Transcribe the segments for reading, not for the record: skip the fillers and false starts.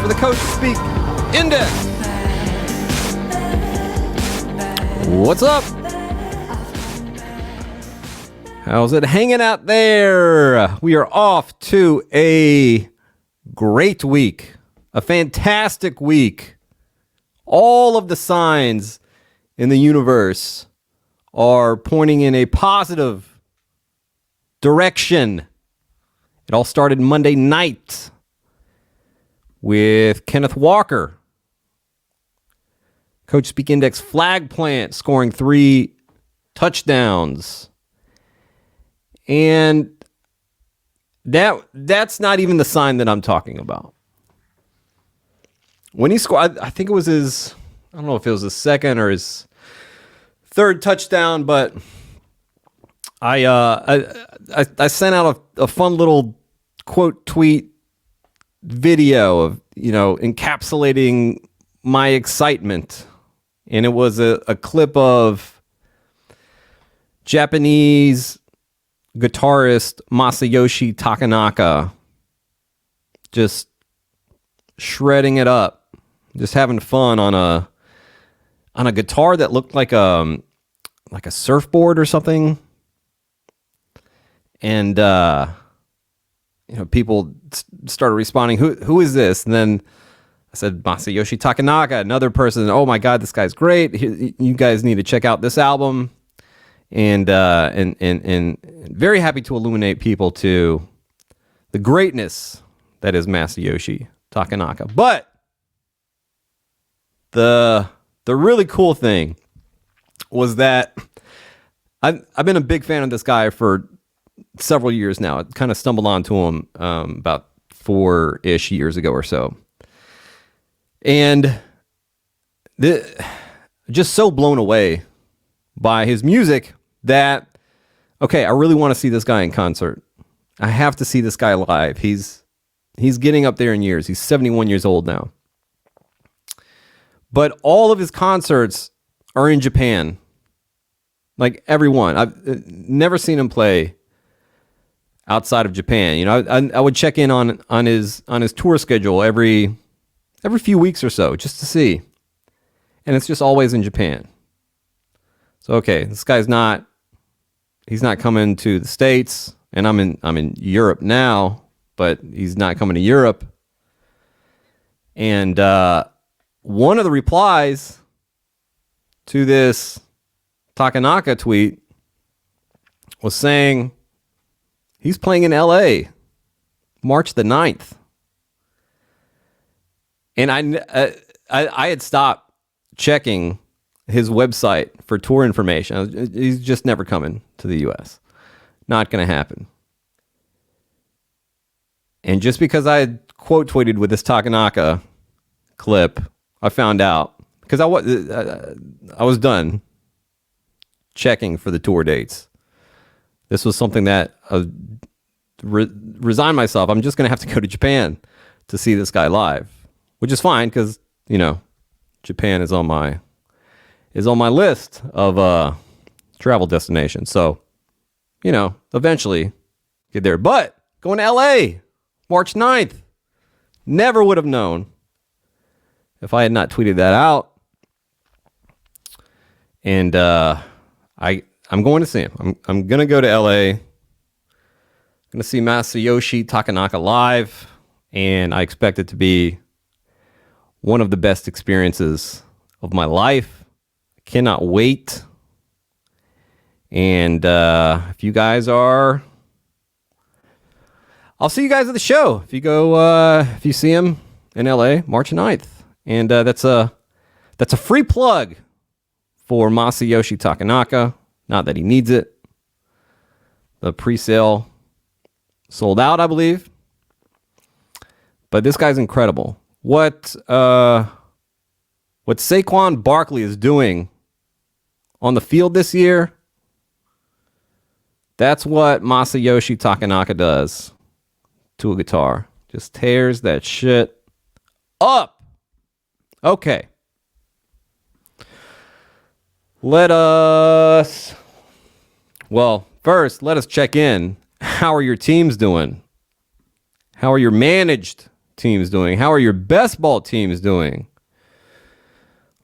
for the Coach Speak Index. What's up? How's it hanging out there? We are off to a great week, a fantastic week. All of the signs in the universe are pointing in a positive direction. It all started Monday night with Kenneth Walker, Coach Speak Index flag plant, scoring 3 touchdowns. And that's not even the sign that I'm talking about. When he scored, I think it was his, I don't know if it was his second or his third touchdown, but I sent out a fun little quote tweet video of, encapsulating my excitement. And it was a clip of Japanese guitarist Masayoshi Takanaka just shredding it up, just having fun on a guitar that looked like a surfboard or something. And people started responding, who is this? And then I said, Masayoshi Takanaka, another person. Oh my God, this guy's great. You guys need to check out this album. And very happy to illuminate people to the greatness that is Masayoshi Takanaka. But the really cool thing was that I've been a big fan of this guy for several years now. I kind of stumbled onto him about 4-ish years ago or so. And just so blown away by his music that, okay, I really want to see this guy in concert. I have to see this guy live. He's getting up there in years. He's 71 years old now. But all of his concerts are in Japan. Like everyone. I've never seen him play outside of Japan. I would check in on his tour schedule every few weeks or so just to see. And it's just always in Japan. So okay, this guy's he's not coming to the States, and I'm in Europe now, but he's not coming to Europe. And one of the replies to this Takanaka tweet was saying he's playing in LA March the 9th. And I had stopped checking his website for tour information. He's just never coming to the U.S. Not going to happen. And just because I had quote tweeted with this Takanaka clip, I found out, because I was done checking for the tour dates. This was something that I resigned myself. I'm just going to have to go to Japan to see this guy live, which is fine because, Japan is on my list of travel destinations. So, eventually get there. But going to LA March 9th, never would have known if I had not tweeted that out. And I'm going to see him. I'm going to go to LA. I'm going to see Masayoshi Takanaka live, and I expect it to be one of the best experiences of my life. I cannot wait. And if you guys are, I'll see you guys at the show. If you see him in LA, March 9th. And that's a free plug for Masayoshi Takanaka. Not that he needs it. The pre-sale sold out, I believe. But this guy's incredible. What Saquon Barkley is doing on the field this year, that's what Masayoshi Takanaka does to a guitar. Just tears that shit up. Okay. First, let us check in. How are your teams doing? How are your managed teams doing? How are your best ball teams doing?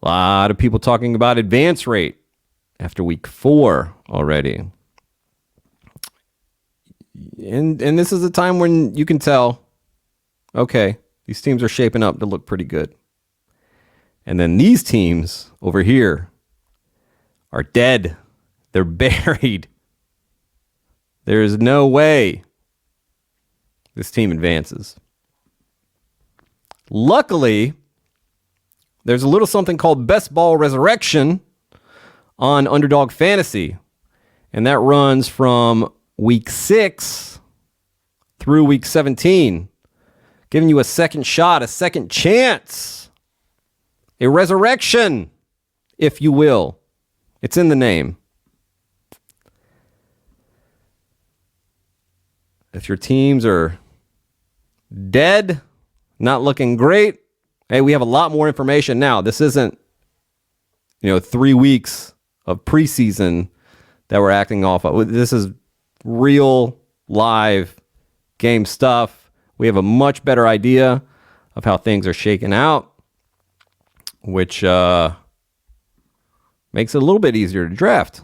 A lot of people talking about advance rate after week 4 already. And this is a time when you can tell, okay, these teams are shaping up to look pretty good. And then these teams over here are dead. They're buried. There is no way this team advances. Luckily, there's a little something called Best Ball Resurrection on Underdog Fantasy. And that runs from week 6 through week 17, giving you a second shot, a second chance, a resurrection, if you will. It's in the name. If your teams are dead, not looking great, hey, we have a lot more information now. This isn't, 3 weeks of preseason that we're acting off of. This is real, live game stuff. We have a much better idea of how things are shaking out, which makes it a little bit easier to draft.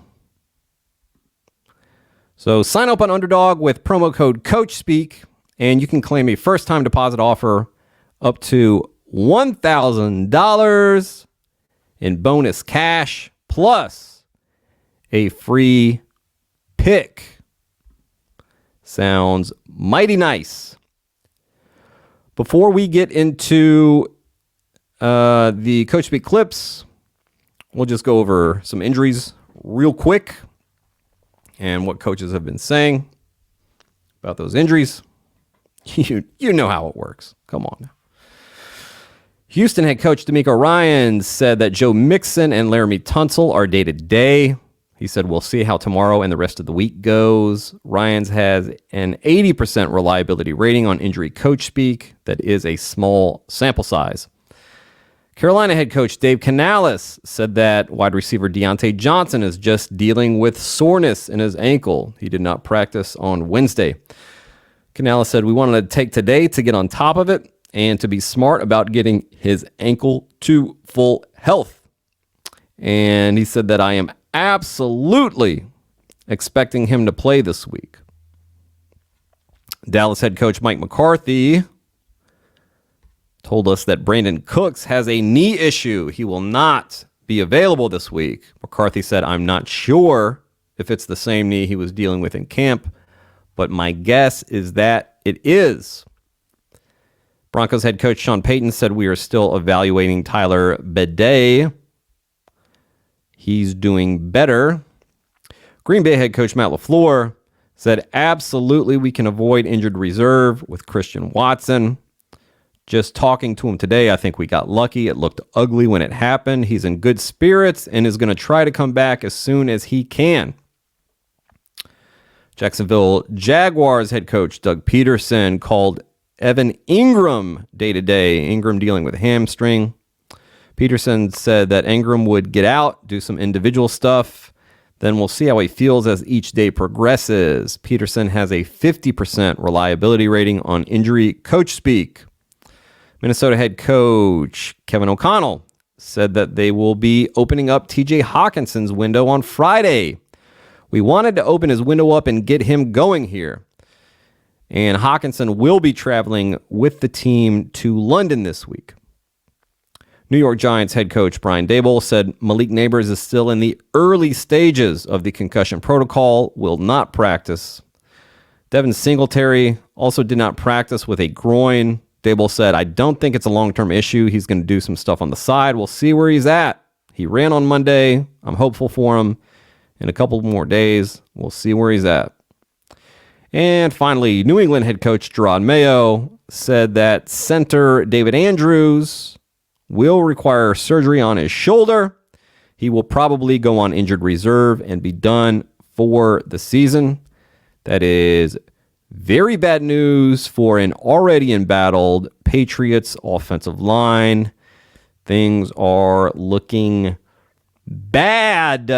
So sign up on Underdog with promo code CoachSpeak, and you can claim a first-time deposit offer up to $1,000 in bonus cash, plus a free pick. Sounds mighty nice. Before we get into the Coach Speak clips, we'll just go over some injuries real quick and what coaches have been saying about those injuries. You know how it works. Come on now. Houston head coach DeMeco Ryans said that Joe Mixon and Laramie Tunsil are day-to-day. He said, we'll see how tomorrow and the rest of the week goes. Ryans has an 80% reliability rating on injury coach speak. That is a small sample size. Carolina head coach Dave Canales said that wide receiver Deontay Johnson is just dealing with soreness in his ankle. He did not practice on Wednesday. Canales said, we wanted to take today to get on top of it and to be smart about getting his ankle to full health. And he said that I am absolutely expecting him to play this week. Dallas head coach Mike McCarthy told us that Brandon Cooks has a knee issue. He will not be available this week. McCarthy said, I'm not sure if it's the same knee he was dealing with in camp, but my guess is that it is. Broncos head coach Sean Payton said we are still evaluating Tyler Bidet. He's doing better. Green Bay head coach Matt LaFleur said absolutely we can avoid injured reserve with Christian Watson. Just talking to him today, I think we got lucky. It looked ugly when it happened. He's in good spirits and is going to try to come back as soon as he can. Jacksonville Jaguars head coach Doug Peterson called Evan Ingram day-to-day. Ingram dealing with hamstring. Peterson said that Ingram would get out, do some individual stuff. Then we'll see how he feels as each day progresses. Peterson has a 50% reliability rating on injury coach speak. Minnesota head coach Kevin O'Connell said that they will be opening up TJ Hawkinson's window on Friday. We wanted to open his window up and get him going here. And Hawkinson will be traveling with the team to London this week. New York Giants head coach Brian Daboll said Malik Neighbors is still in the early stages of the concussion protocol, will not practice. Devin Singletary also did not practice with a groin. Daboll said, I don't think it's a long-term issue. He's going to do some stuff on the side. We'll see where he's at. He ran on Monday. I'm hopeful for him. In a couple more days, we'll see where he's at. And finally, New England head coach Gerard Mayo said that center David Andrews will require surgery on his shoulder. He will probably go on injured reserve and be done for the season. That is very bad news for an already embattled Patriots offensive line. Things are looking bad.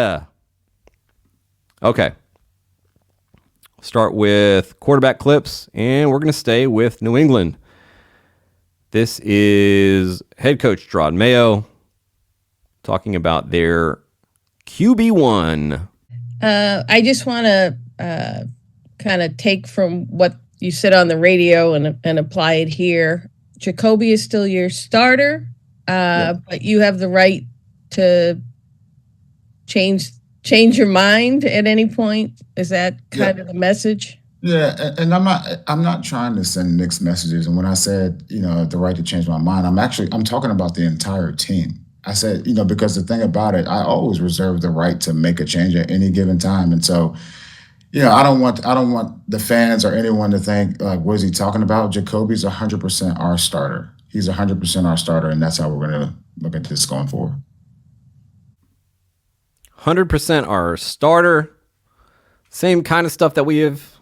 Okay. Start with quarterback clips, and we're going to stay with New England. This is head coach Gerard Mayo talking about their QB1. I just want to kind of take from what you said on the radio and apply it here. Jacoby is still your starter, but you have the right to change your mind at any point. Is that kind of the message? Yeah, and I'm not trying to send mixed messages. And when I said, the right to change my mind, I'm talking about the entire team. I said, because the thing about it, I always reserve the right to make a change at any given time. And so, I don't want the fans or anyone to think like, what is he talking about? Jacoby's 100% our starter. He's 100% our starter, and that's how we're going to look at this going forward. 100% our starter. Same kind of stuff that we have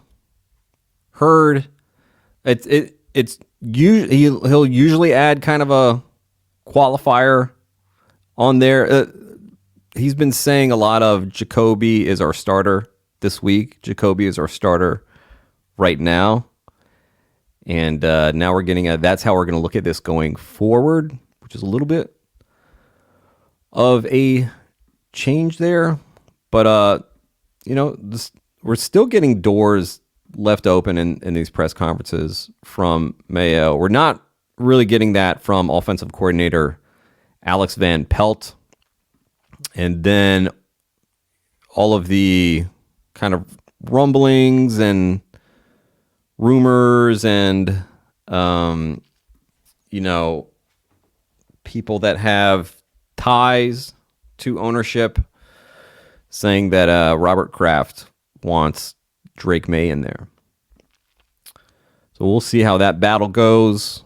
heard. It's usually he'll usually add kind of a qualifier on there. He's been saying a lot of Jacoby is our starter this week. Jacoby is our starter right now. And now we're getting that's how we're going to look at this going forward, which is a little bit of a change there. But, we're still getting doors left open in these press conferences from Mayo. We're not really getting that from offensive coordinator Alex Van Pelt. And then all of the kind of rumblings and rumors and, people that have ties to ownership saying that Robert Kraft wants Drake May in there. So we'll see how that battle goes.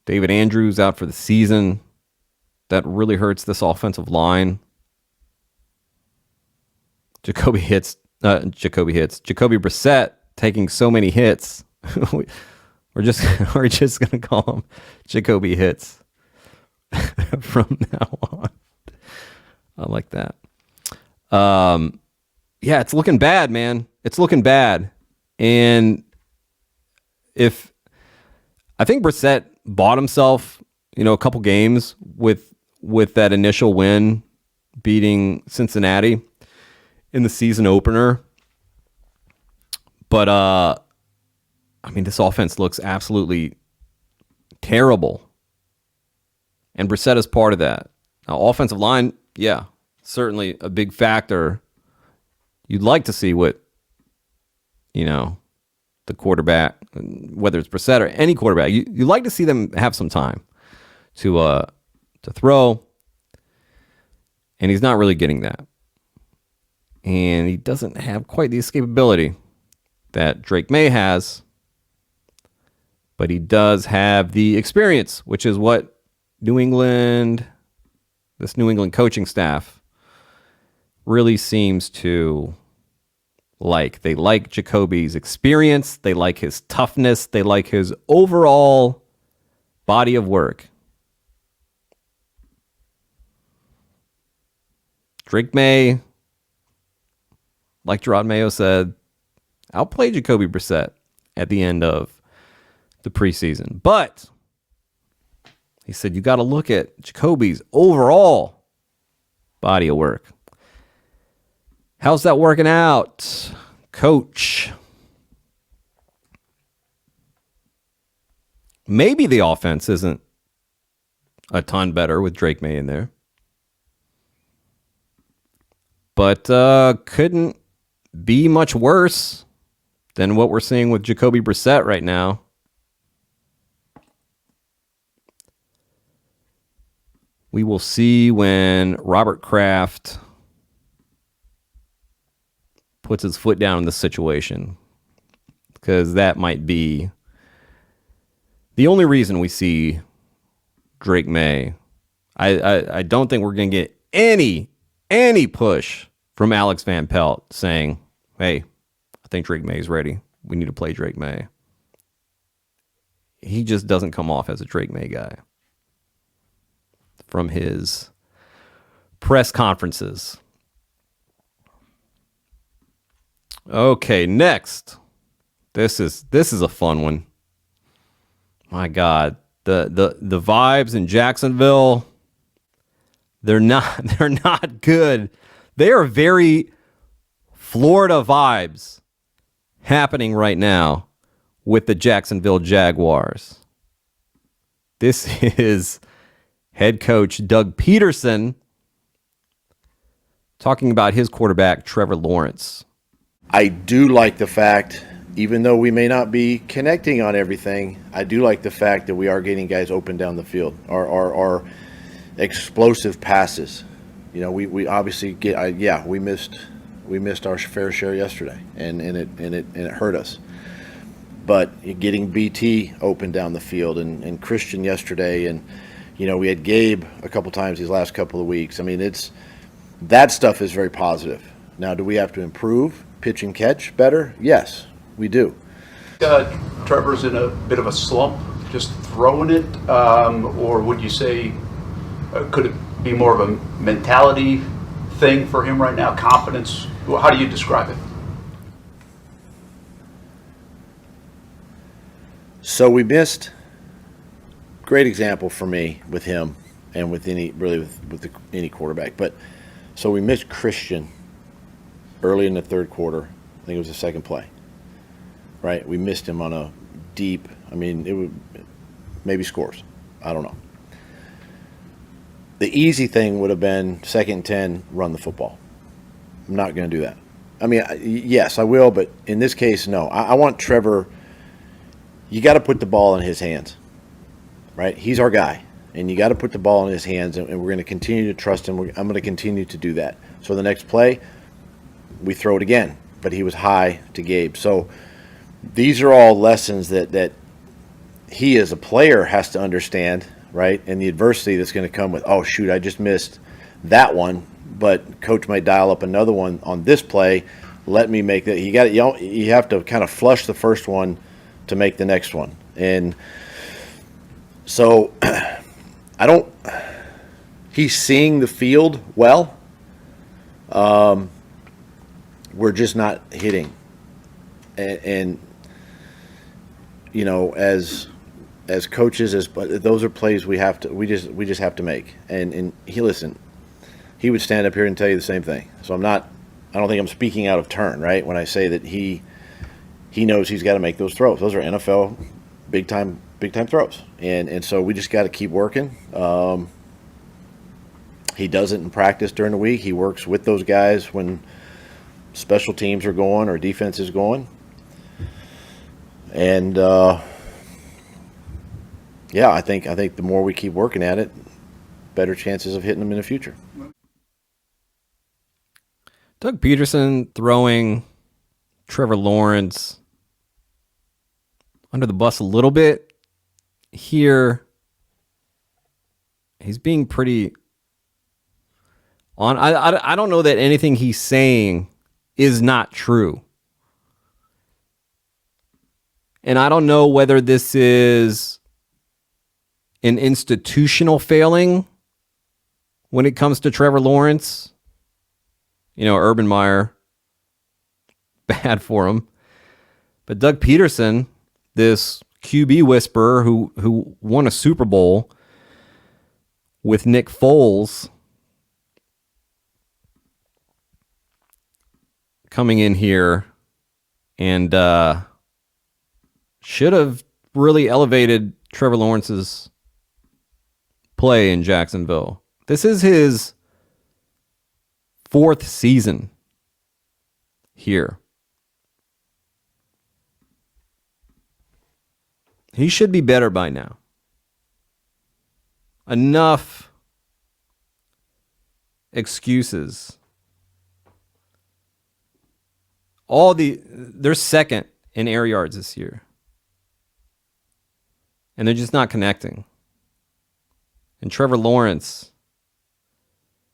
David Andrews out for the season. That really hurts this offensive line. Jacoby Brissett taking so many hits. We're just gonna call him Jacoby Hits from now on. I like that. Yeah, it's looking bad, man. It's looking bad. And I think Brissett bought himself, a couple games with that initial win beating Cincinnati in the season opener. But this offense looks absolutely terrible. And Brissett is part of that. Now, offensive line, yeah, certainly a big factor. You'd like to see what, the quarterback, whether it's Brissett or any quarterback, you'd like to see them have some time to throw. And he's not really getting that. And he doesn't have quite the escapability that Drake May has. But he does have the experience, which is what this New England coaching staff really seems to like. They like Jacoby's experience. They like his toughness. They like his overall body of work. Drake May, like Gerard Mayo said, outplayed Jacoby Brissett at the end of the preseason. But he said you got to look at Jacoby's overall body of work. How's that working out, Coach? Maybe the offense isn't a ton better with Drake May in there. But couldn't be much worse than what we're seeing with Jacoby Brissett right now. We will see when Robert Kraft puts his foot down in this situation, because that might be the only reason we see Drake May. I don't think we're going to get any push from Alex Van Pelt saying, hey, I think Drake May is ready. We need to play Drake May. He just doesn't come off as a Drake May guy from his press conferences. Okay, next. This is a fun one. my God, the vibes in Jacksonville, they're not good. They are very Florida vibes happening right now with the Jacksonville Jaguars. This is head coach Doug Peterson talking about his quarterback, Trevor Lawrence. I do like the fact, even though we may not be connecting on everything, I do like the fact that we are getting guys open down the field. Our explosive passes. You know, we obviously we missed our fair share yesterday, and it hurt us. But getting BT open down the field and Christian yesterday, and we had Gabe a couple times these last couple of weeks. I mean, that stuff is very positive. Now, do we have to improve pitch and catch better? Yes, we do. Trevor's in a bit of a slump, just throwing it, or would you say could it be more of a mentality thing for him right now? Confidence? How do you describe it? So we missed. Great example for me with him and with any quarterback. But so we missed Christian early in the third quarter. I think it was the second play. Right? We missed him on a deep. I mean, it would maybe scores. I don't know. The easy thing would have been 2nd and 10, run the football. I'm not going to do that. I mean, yes, I will, but in this case, no. I want Trevor. You got to put the ball in his hands, right? He's our guy, and you got to put the ball in his hands, and we're going to continue to trust him. I'm going to continue to do that. So the next play, we throw it again, but he was high to Gabe. So these are all lessons that he as a player has to understand, right? And the adversity that's going to come with, oh, shoot, I just missed that one, but coach might dial up another one on this play. Let me make that. You have to kind of flush the first one to make the next one. And so he's seeing the field well. We're just not hitting. And as coaches, but those are plays we just have to make. And he would stand up here and tell you the same thing. So I don't think I'm speaking out of turn, right? When I say that he knows he's got to make those throws. Those are NFL big time throws. And so we just got to keep working. He does it in practice during the week. He works with those guys when special teams are going or defense is going. And I think the more we keep working at it, better chances of hitting them in the future. Doug Peterson throwing Trevor Lawrence under the bus a little bit here. He's being pretty on. I don't know that anything he's saying is not true. And I don't know whether this is an institutional failing when it comes to Trevor Lawrence. Urban Meyer, bad for him. But Doug Peterson, this QB whisperer who won a Super Bowl with Nick Foles, coming in here and should have really elevated Trevor Lawrence's play in Jacksonville. This is his 4th season here. He should be better by now. Enough excuses. They're second in air yards this year. And they're just not connecting. And Trevor Lawrence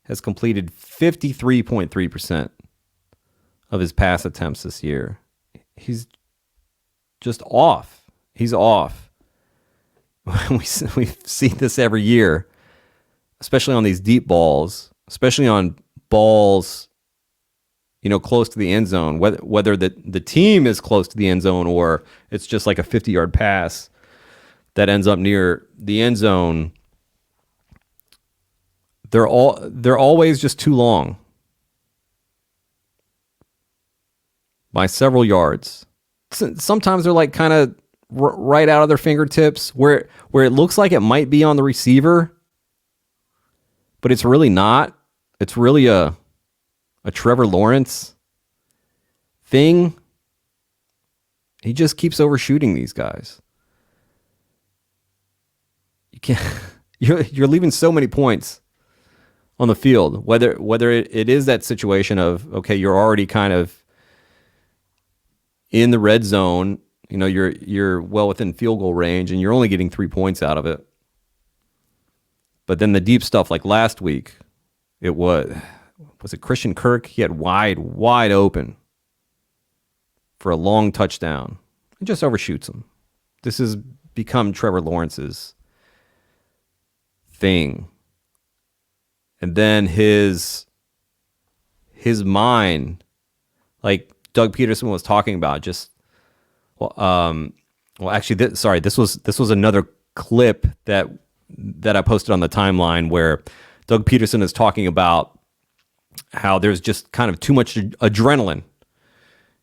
has completed 53.3% of his pass attempts this year. He's just off. He's off. We see this every year, especially on these deep balls, especially on balls, close to the end zone, whether the team is close to the end zone or it's just like a 50-yard pass that ends up near the end zone, they're always just too long by several yards. Sometimes they're like kind of right out of their fingertips where it looks like it might be on the receiver, but it's really not. It's really a Trevor Lawrence thing. He just keeps overshooting these guys. You can't. You're leaving so many points on the field. Whether it is that situation of, okay, you're already kind of in the red zone, you're well within field goal range, and you're only getting 3 points out of it. But then the deep stuff, like last week, it was it Christian Kirk? He had wide open for a long touchdown and just overshoots him. This has become Trevor Lawrence's thing. And then his mind, like Doug Peterson was talking about, this was another clip that I posted on the timeline where Doug Peterson is talking about how there's just kind of too much adrenaline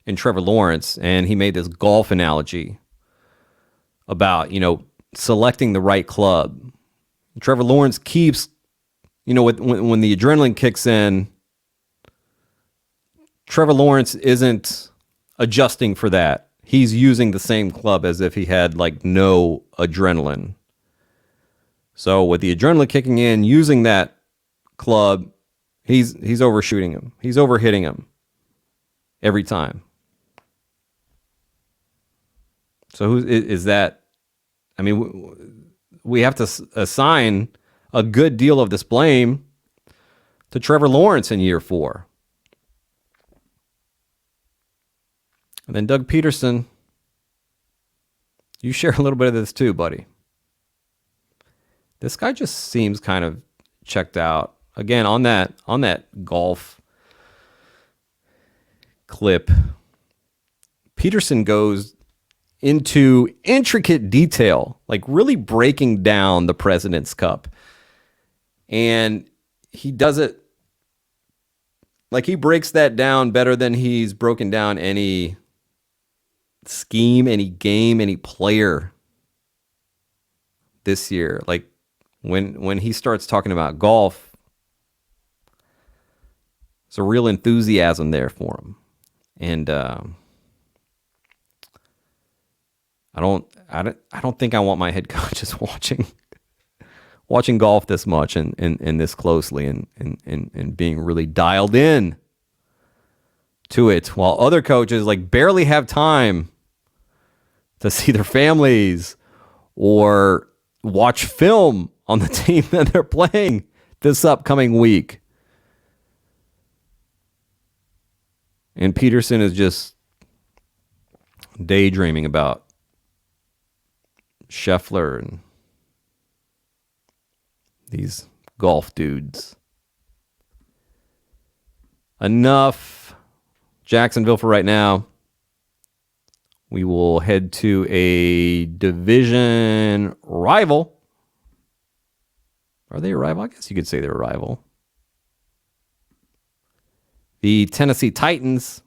in Trevor Lawrence, and he made this golf analogy about, selecting the right club. Trevor Lawrence keeps, when the adrenaline kicks in, Trevor Lawrence isn't adjusting for that. He's using the same club as if he had like no adrenaline. So with the adrenaline kicking in, using that club, he's overshooting him. He's overhitting him every time. So who is that? I mean, we have to assign a good deal of this blame to Trevor Lawrence in year 4. And then Doug Peterson, you share a little bit of this too, buddy. This guy just seems kind of checked out. Again, on that golf clip, Peterson goes into intricate detail, like really breaking down the President's Cup. And he does it like he breaks that down better than he's broken down any scheme, any game, any player this year. Like when he starts talking about golf, there's a real enthusiasm there for him. And I don't think I want my head coaches watching golf this much and this closely and being really dialed in to it, while other coaches like barely have time to see their families or watch film on the team that they're playing this upcoming week. And Peterson is just daydreaming about Scheffler and these golf dudes. Enough Jacksonville for right now. We will head to a division rival. Are they a rival? I guess you could say they're a rival. The Tennessee Titans.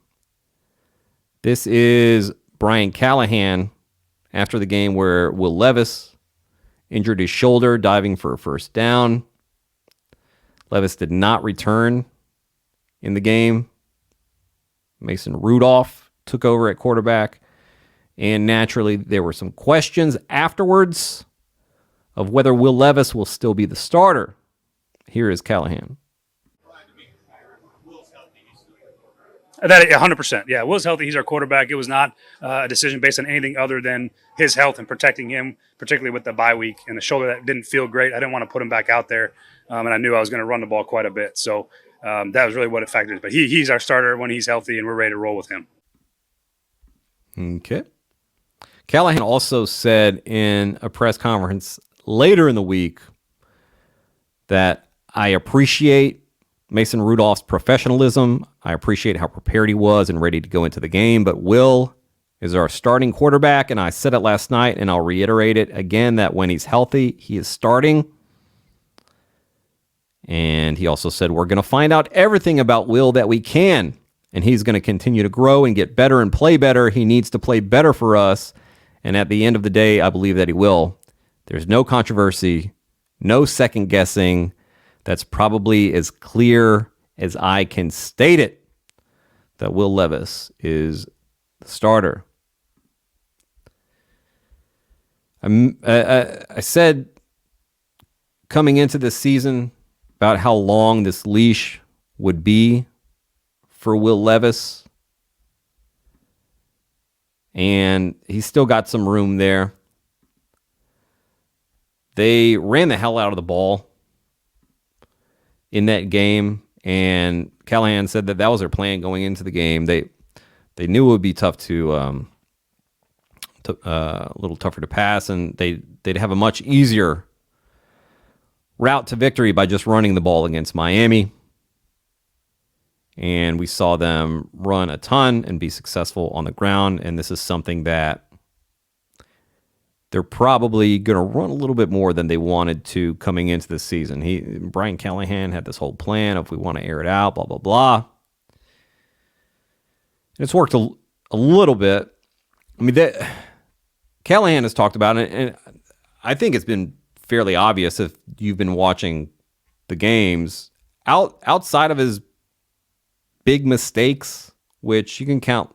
This is Brian Callahan after the game where Will Levis injured his shoulder diving for a first down. Levis did not return in the game. Mason Rudolph took over at quarterback. And naturally, there were some questions afterwards of whether Will Levis will still be the starter. Here is Callahan. That 100%. Yeah, Will's healthy. He's our quarterback. It was not a decision based on anything other than his health and protecting him, particularly with the bye week and the shoulder that didn't feel great. I didn't want to put him back out there, and I knew I was going to run the ball quite a bit. So that was really what it factored. But he's our starter when he's healthy, and we're ready to roll with him. Okay. Callahan also said in a press conference later in the week that I appreciate Mason Rudolph's professionalism. I appreciate how prepared he was and ready to go into the game, but Will is our starting quarterback, and I said it last night, and I'll reiterate it again, that when he's healthy, he is starting. And he also said, we're going to find out everything about Will that we can, and he's going to continue to grow and get better and play better. He needs to play better for us, and at the end of the day, I believe that he will. There's no controversy, no second guessing. That's probably as clear as I can state it, that Will Levis is the starter. I said coming into this season about how long this leash would be for Will Levis, and he's still got some room there. They ran the hell out of the ball in that game, and Callahan said that was their plan going into the game. They knew it would be tough to a little tougher to pass, and they'd have a much easier route to victory by just running the ball against Miami. And we saw them run a ton and be successful on the ground, and this is something that they're probably going to run a little bit more than they wanted to coming into the season. Brian Callahan had this whole plan of, we want to air it out, blah, blah, blah. And it's worked a little bit. I mean, Callahan has talked about it, and I think it's been fairly obvious if you've been watching the games. Outside of his big mistakes, which you can count,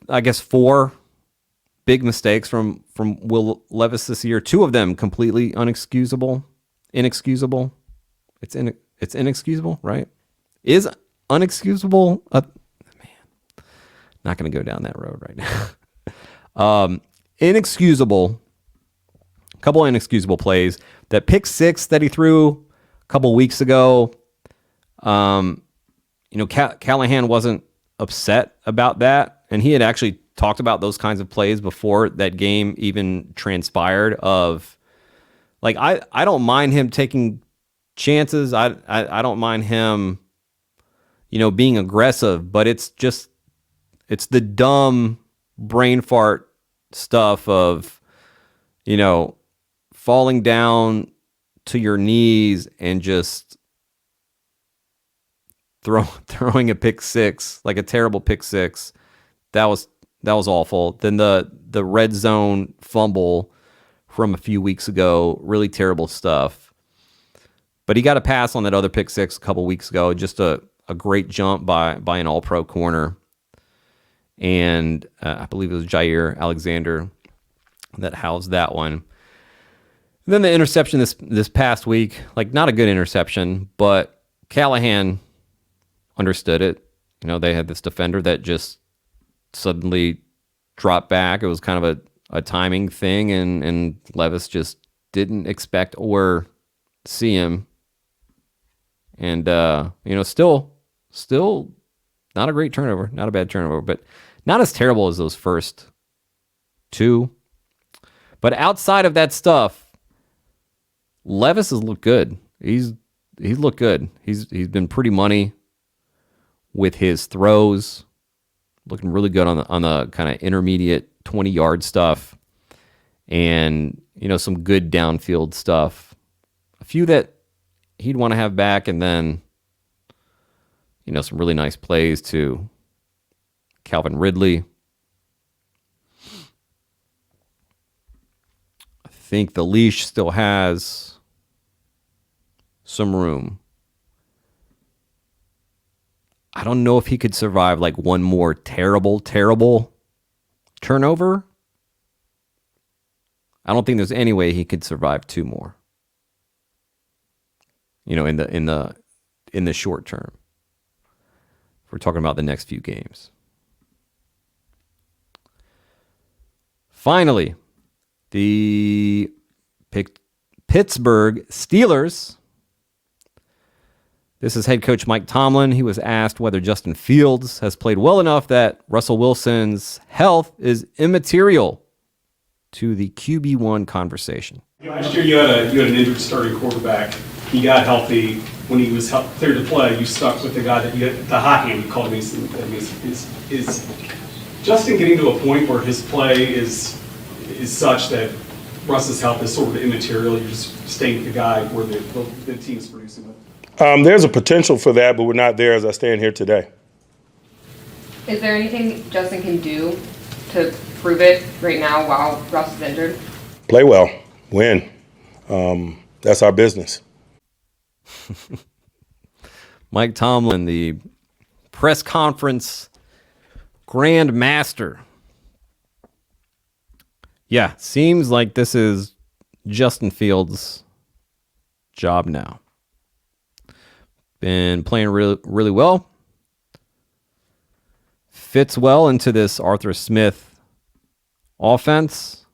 I guess, 4 big mistakes from Will Levis this year. 2 of them completely inexcusable. It's inexcusable, right? Is unexcusable? Not going to go down that road right now. Inexcusable. A couple inexcusable plays. That pick 6 that he threw a couple weeks ago. Callahan wasn't upset about that, and he had actually talked about those kinds of plays before that game even transpired. Of like, I don't mind him taking chances. I don't mind him, being aggressive, but it's the dumb brain fart stuff of, falling down to your knees and just throwing a pick 6, like a terrible pick 6. That was awful. Then the red zone fumble from a few weeks ago, really terrible stuff. But he got a pass on that other pick 6 a couple weeks ago. Just a great jump by an all-pro corner. And I believe it was Jair Alexander that housed that one. And then the interception this past week, like, not a good interception, but Callahan understood it. They had this defender that just suddenly dropped back. It was kind of a timing thing, and Levis just didn't expect or see him. And still not a great turnover, not a bad turnover, but not as terrible as those first 2. But outside of that stuff, Levis has looked good. He's looked good. He's been pretty money with his throws, looking really good on the kind of intermediate 20-yard stuff, and some good downfield stuff. A few that he'd want to have back, and then some really nice plays to Calvin Ridley. I think the leash still has some room. I don't know if he could survive like one more terrible turnover. I don't think there's any way he could survive 2 more. In the short term. If we're talking about the next few games. Finally, the Pittsburgh Steelers. This is head coach Mike Tomlin. He was asked whether Justin Fields has played well enough that Russell Wilson's health is immaterial to the QB1 conversation. Last year you had an injured starting quarterback. He got healthy. when he was cleared to play, you stuck with the guy that the hot hand you called Mason. Is Justin getting to a point where his play is such that Russ's health is sort of immaterial? You're just staying with the guy where the team is producing with? There's a potential for that, but we're not there as I stand here today. Is there anything Justin can do to prove it right now while Russ is injured? Play well, win. That's our business. Mike Tomlin, the press conference grand master. Yeah, seems like this is Justin Fields' job now. Been playing really well. Fits well into this Arthur Smith offense.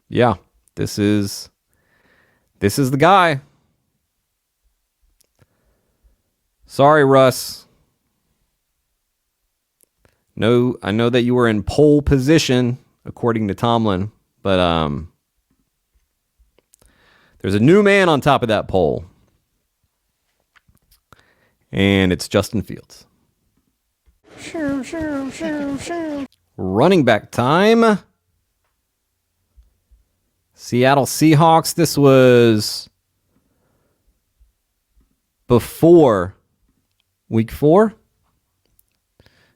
Yeah, this is the guy. Sorry, Russ. No, I know that you were in pole position, according to Tomlin, but there's a new man on top of that pole. And it's Justin Fields. Running back time. Seattle Seahawks. This was before week 4.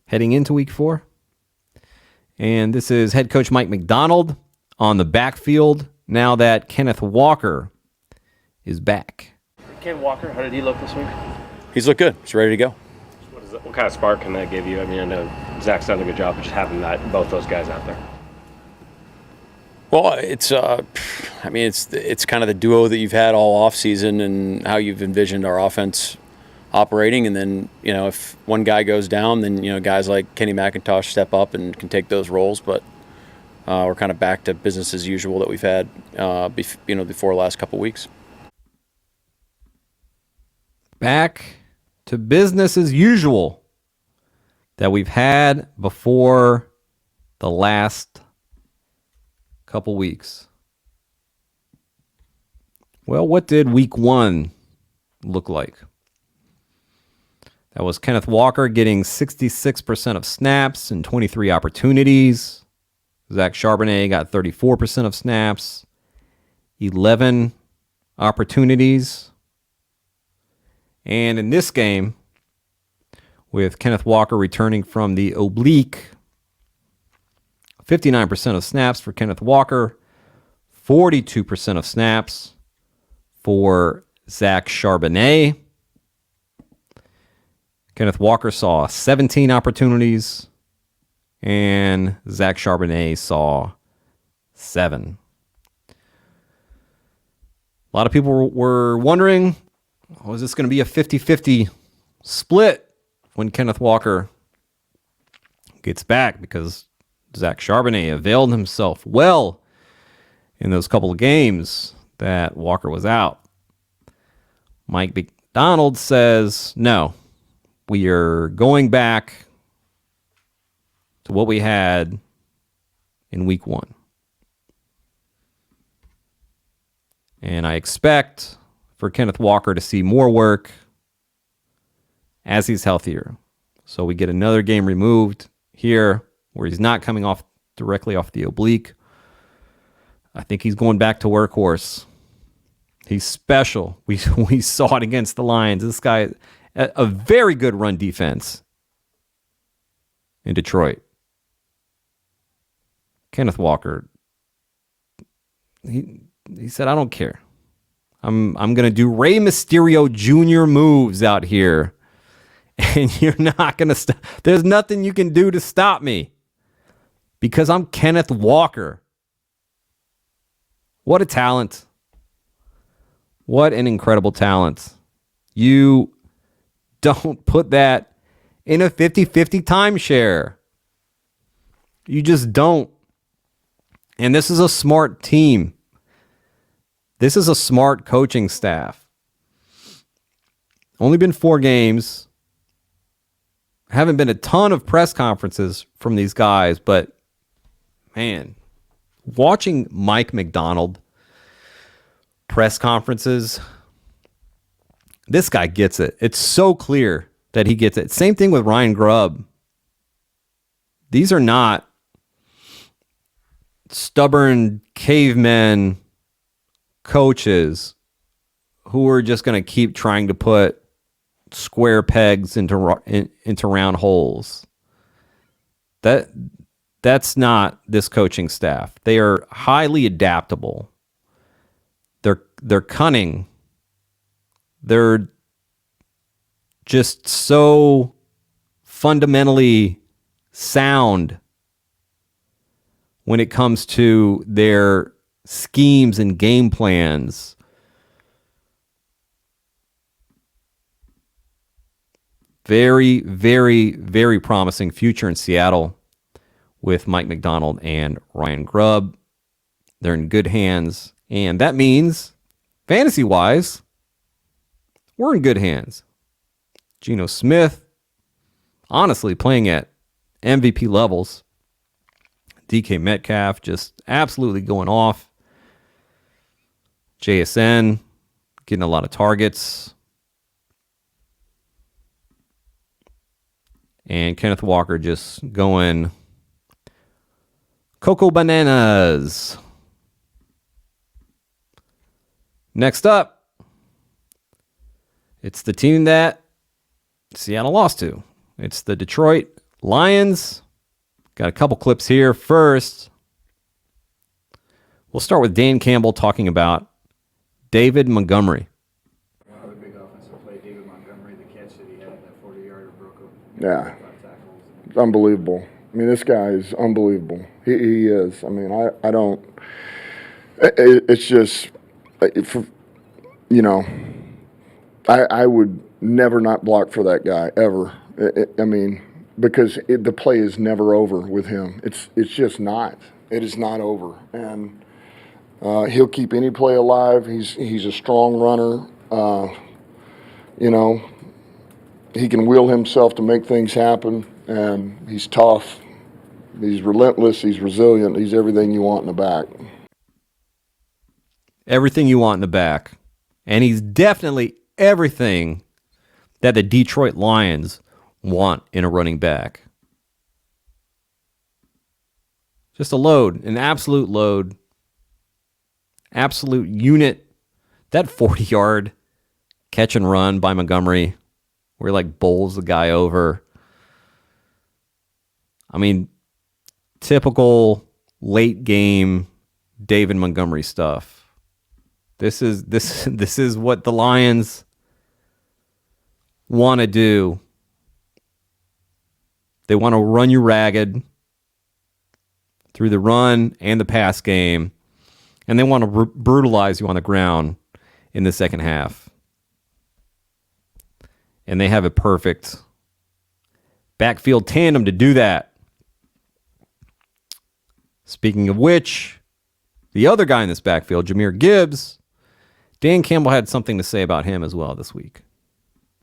Heading into week 4. And this is head coach Mike Macdonald on the backfield now that Kenneth Walker is back. Ken Walker, how did he look this week? He's looked good. He's ready to go. What kind of spark can that give you? I mean, I know Zach's done a good job of just having both those guys out there. Well, it's kind of the duo that you've had all off season and how you've envisioned our offense operating. And then, if one guy goes down, then, guys like Kenny McIntosh step up and can take those roles. But we're kind of back to business as usual that we've had, before the last couple weeks. Back to business as usual that we've had before the last couple weeks. Well, what did week 1 look like? That was Kenneth Walker getting 66% of snaps and 23 opportunities. Zach Charbonnet got 34% of snaps, 11 opportunities. And in this game, with Kenneth Walker returning from the oblique, 59% of snaps for Kenneth Walker, 42% of snaps for Zach Charbonnet. Kenneth Walker saw 17 opportunities, and Zach Charbonnet saw 7. A lot of people were wondering, is this going to be a 50-50 split when Kenneth Walker gets back? Because Zach Charbonnet availed himself well in those couple of games that Walker was out. Mike Macdonald says, no, we are going back to what we had in week 1. And I expect for Kenneth Walker to see more work as he's healthier. So we get another game removed here where he's not coming off directly off the oblique. I think he's going back to workhorse. He's special. We saw it against the Lions. This guy, a very good run defense in Detroit. Kenneth Walker, he said, I don't care. I'm going to do Rey Mysterio Jr. moves out here. And you're not going to stop. There's nothing you can do to stop me. Because I'm Kenneth Walker. What a talent. What an incredible talent. You don't put that in a 50-50 timeshare. You just don't. And this is a smart team. This is a smart coaching staff. Only been 4 games. Haven't been a ton of press conferences from these guys, but man, watching Mike Macdonald press conferences. This guy gets it. It's so clear that he gets it. Same thing with Ryan Grubb. These are not stubborn cavemen coaches who are just going to keep trying to put square pegs into round holes. That's not this coaching staff. They are highly adaptable. They're cunning. They're just so fundamentally sound when it comes to their schemes and game plans. Very, very, very promising future in Seattle with Mike Macdonald and Ryan Grubb. They're in good hands. And that means, fantasy-wise, we're in good hands. Geno Smith, honestly, playing at MVP levels. DK Metcalf just absolutely going off. JSN getting a lot of targets. And Kenneth Walker just going Cocoa Bananas. Next up, it's the team that Seattle lost to. It's the Detroit Lions. Got a couple clips here. First, we'll start with Dan Campbell talking about David Montgomery. Another big offensive play, David Montgomery, the catch that he had, that 40-yarder broke up. Yeah, it's unbelievable. I mean, this guy is unbelievable. He is. I mean, I don't. It's just, you know, I would never not block for that guy ever. I mean, because the play is never over with him. It's just not. It is not over, and he'll keep any play alive. He's a strong runner. You know, he can will himself to make things happen, and he's tough. He's relentless. He's resilient. He's everything you want in the back. Everything you want in the back. And he's definitely everything that the Detroit Lions want in a running back. Just a load, an absolute load, absolute unit. That 40-yard catch and run by Montgomery, where he like bowls the guy over. I mean, typical late game David Montgomery stuff. This is what the Lions want to do. They want to run you ragged through the run and the pass game, and they want to brutalize you on the ground in the second half. And they have a perfect backfield tandem to do that. Speaking of which, the other guy in this backfield, Jahmyr Gibbs, Dan Campbell had something to say about him as well this week.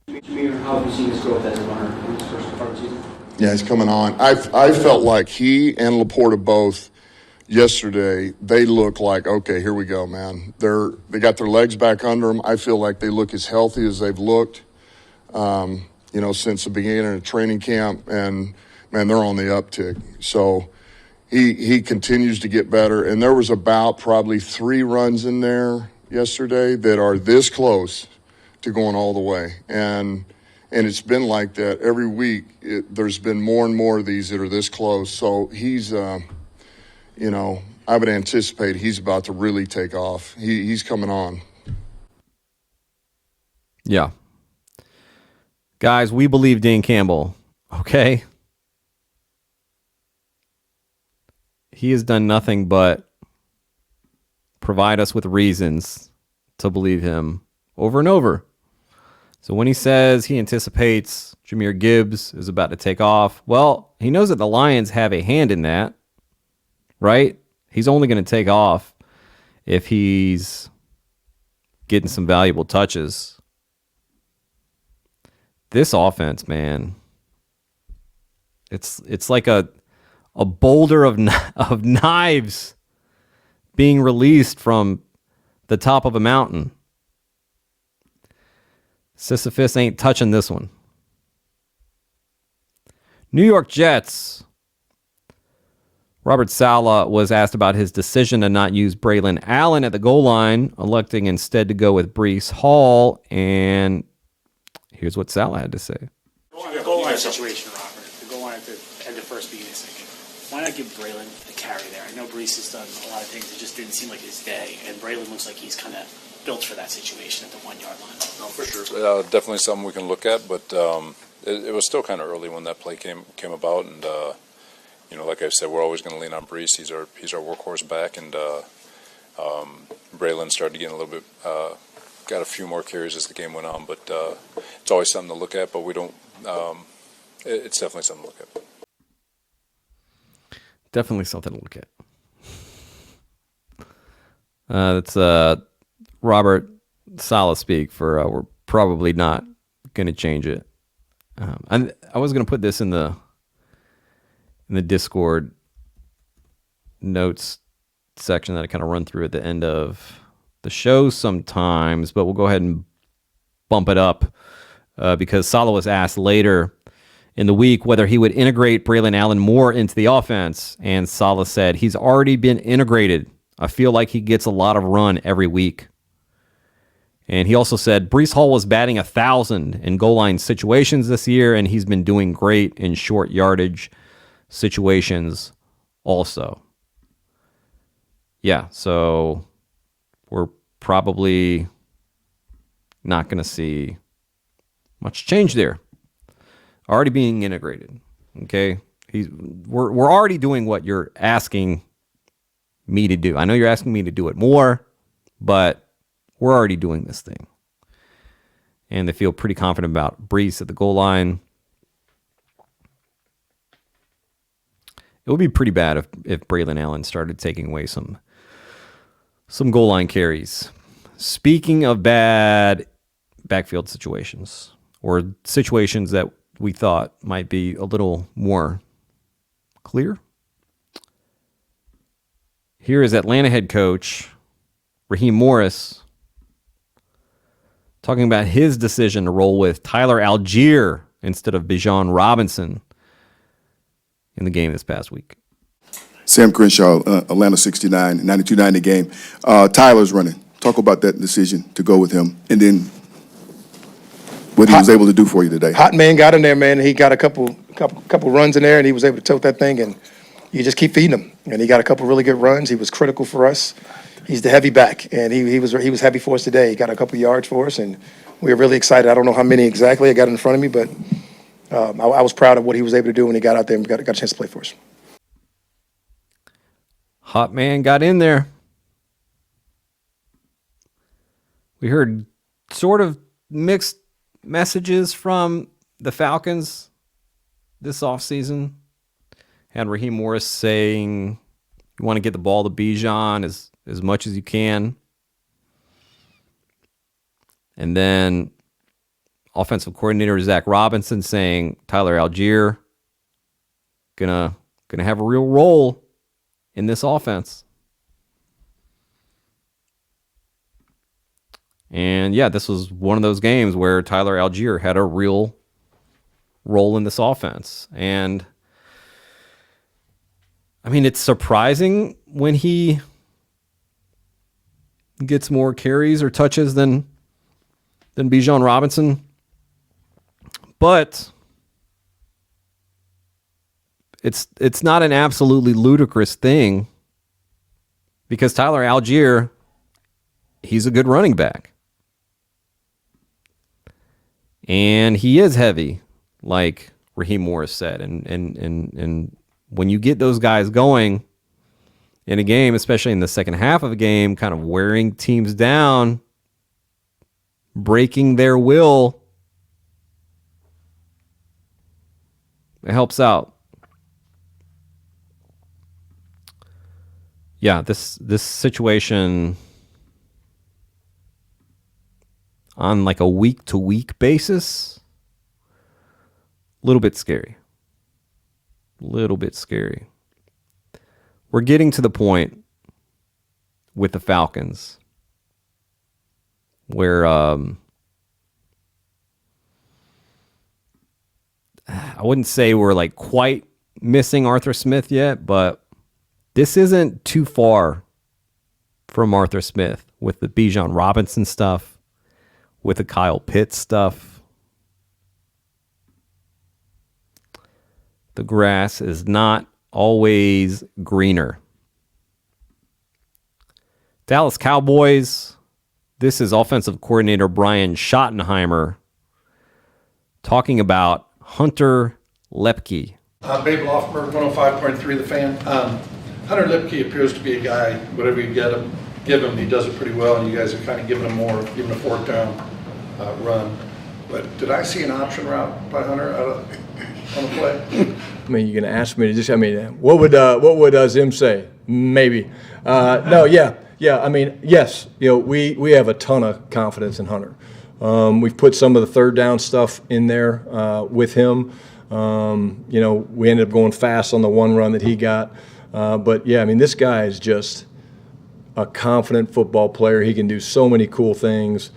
How have you seen his growth as a runner in his first part of the season? Yeah, he's coming on. I felt like he and Laporta both yesterday, they look like, okay, here we go, man. They got their legs back under them. I feel like they look as healthy as they've looked, since the beginning of training camp. And, man, they're on the uptick. So he continues to get better. And there was about probably 3 runs in there yesterday that are this close to going all the way. And it's been like that every week. There's been more and more of these that are this close. So he's, I would anticipate he's about to really take off. He's coming on. Yeah. Guys, we believe Dan Campbell, okay? He has done nothing but provide us with reasons to believe him over and over. So when he says he anticipates Jahmyr Gibbs is about to take off, well, he knows that the Lions have a hand in that, right? He's only going to take off if he's getting some valuable touches. This offense, man, it's like a boulder of knives being released from the top of a mountain. Sisyphus ain't touching this one. New York Jets. Robert Saleh was asked about his decision to not use Braylon Allen at the goal line, electing instead to go with Breece Hall. And here's what Saleh had to say. The goal line situation, Robert. The goal line at the end of first beginning second. Why not give Braylon the carry there? I know Breece has done a lot of things. It just didn't seem like his day. And Braylon looks like he's kind of built for that situation at the 1 yard line. No, for sure. Definitely something we can look at, but it was still kind of early when that play came about. And, like I said, we're always going to lean on Breece. He's our workhorse back. And Braylon started getting a little bit, got a few more carries as the game went on. But it's always something to look at, but we don't, it's definitely something to look at. Definitely something to look at. That's Robert Saleh speak for we're probably not going to change it. I was going to put this in the Discord notes section that I kind of run through at the end of the show sometimes, but we'll go ahead and bump it up because Saleh was asked later in the week whether he would integrate Braylon Allen more into the offense, and Saleh said, "He's already been integrated. I feel like he gets a lot of run every week." And he also said, Breece Hall was batting 1,000 in goal line situations this year, and he's been doing great in short yardage situations also. Yeah, so we're probably not going to see much change there. Already being integrated, okay? We're already doing what you're asking me to do. I know you're asking me to do it more, but we're already doing this thing. And they feel pretty confident about Breece at the goal line. It would be pretty bad if Braylon Allen started taking away some goal line carries. Speaking of bad backfield situations, or situations that we thought might be a little more clear, here is Atlanta head coach Raheem Morris talking about his decision to roll with Tyler Algier instead of Bijan Robinson in the game this past week. Sam Crenshaw, Atlanta 69, 92-90 game. Tyler's running. Talk about that decision to go with him, and then what he was able to do for you today. Hot man got in there, man. He got a couple runs in there, and he was able to tilt that thing, and you just keep feeding him. And he got a couple really good runs. He was critical for us. He's the heavy back, and he was heavy for us today. He got a couple yards for us, and we were really excited. I don't know how many exactly I got in front of me, but I was proud of what he was able to do when he got out there and got a chance to play for us. Hot man got in there. We heard sort of mixed messages from the Falcons this offseason. Had Raheem Morris saying you want to get the ball to Bijan as much as you can. And then offensive coordinator Zach Robinson saying Tyler Algier gonna have a real role in this offense. And yeah, this was one of those games where Tyler Algier had a real role in this offense. And I mean, it's surprising when he gets more carries or touches than Bijan Robinson. But it's not an absolutely ludicrous thing because Tyler Algier, he's a good running back. And he is heavy, like Raheem Morris said. And when you get those guys going in a game, especially in the second half of a game, kind of wearing teams down, breaking their will, it helps out. Yeah, this situation on like a week-to-week basis, a little bit scary. We're getting to the point with the Falcons where I wouldn't say we're like quite missing Arthur Smith yet, but this isn't too far from Arthur Smith with the Bijan Robinson stuff, with the Kyle Pitts stuff. The grass is not always greener. Dallas Cowboys, this is offensive coordinator Brian Schottenheimer talking about Hunter Lepke. Babe Lofberg, 105.3 The Fan. Hunter Lepke appears to be a guy, whatever you give him, he does it pretty well, and you guys are kind of giving him a fourth down run. But did I see an option route by Hunter on the play? I mean, you're going to ask me to just, what would Zim say? Maybe. No, yeah. I mean, yes, we have a ton of confidence in Hunter. We've put some of the third down stuff in there with him. We ended up going fast on the one run that he got. But, yeah, I mean, this guy is just a confident football player. He can do so many cool things.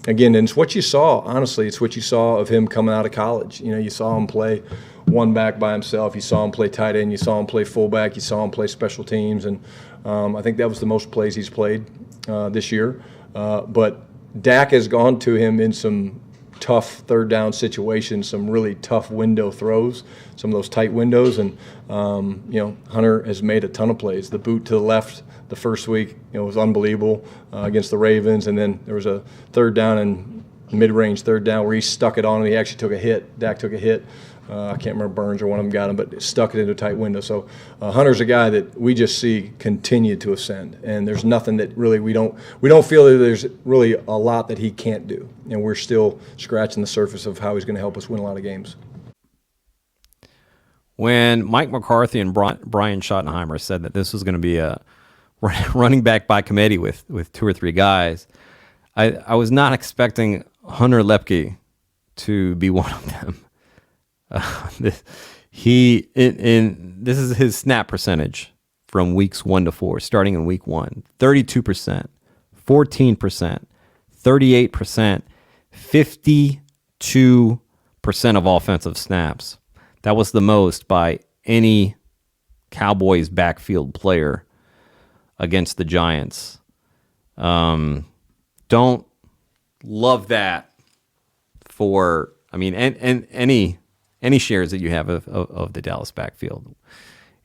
Again, and it's what you saw, honestly, it's what you saw of him coming out of college. You saw him play one back by himself. You saw him play tight end. You saw him play fullback. You saw him play special teams. And I think that was the most plays he's played this year. But Dak has gone to him in some tough third down situations, some really tough window throws, some of those tight windows. And, Hunter has made a ton of plays. The boot to the left the first week, was unbelievable against the Ravens. And then there was a third down and mid-range third down where he stuck it on and he actually took a hit. Dak took a hit. I can't remember Burns or one of them got him, but stuck it into a tight window. So Hunter's a guy that we just see continue to ascend, and there's nothing that really we don't feel that there's really a lot that he can't do, and we're still scratching the surface of how he's going to help us win a lot of games. When Mike McCarthy and Brian Schottenheimer said that this was going to be a running back by committee with two or three guys, I was not expecting Hunter Lepke to be one of them. This is his snap percentage from weeks 1 to 4, starting in week 1. 32%, 14%, 38%, 52% of offensive snaps. That was the most by any Cowboys backfield player against the Giants. Don't love that for, and any shares that you have of the Dallas backfield.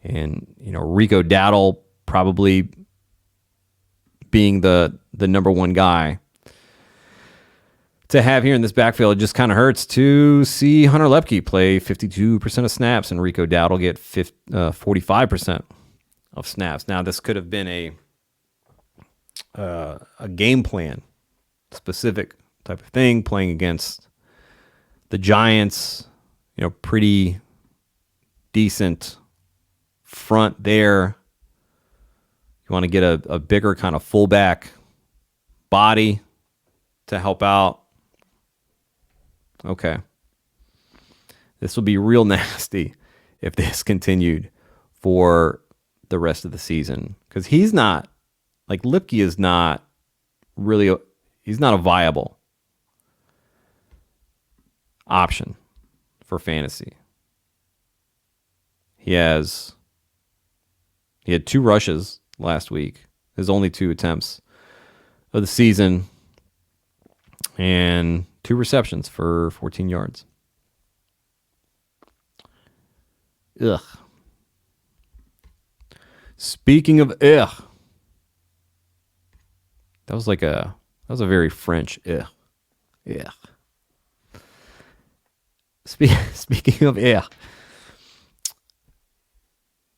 And, Rico Dowdle probably being the number one guy to have here in this backfield. It just kind of hurts to see Hunter Lepke play 52% of snaps and Rico Dowdle get 45% of snaps. Now, this could have been a game plan specific type of thing, playing against the Giants. Pretty decent front there. You want to get a bigger kind of fullback body to help out. Okay. This will be real nasty if this continued for the rest of the season. Because he's not, Lipke is not really, he's not a viable option for fantasy. He had 2 rushes last week, his only 2 attempts of the season, and 2 receptions for 14 yards. Ugh. Speaking of ugh, that was a very French ugh. Ugh. Speaking of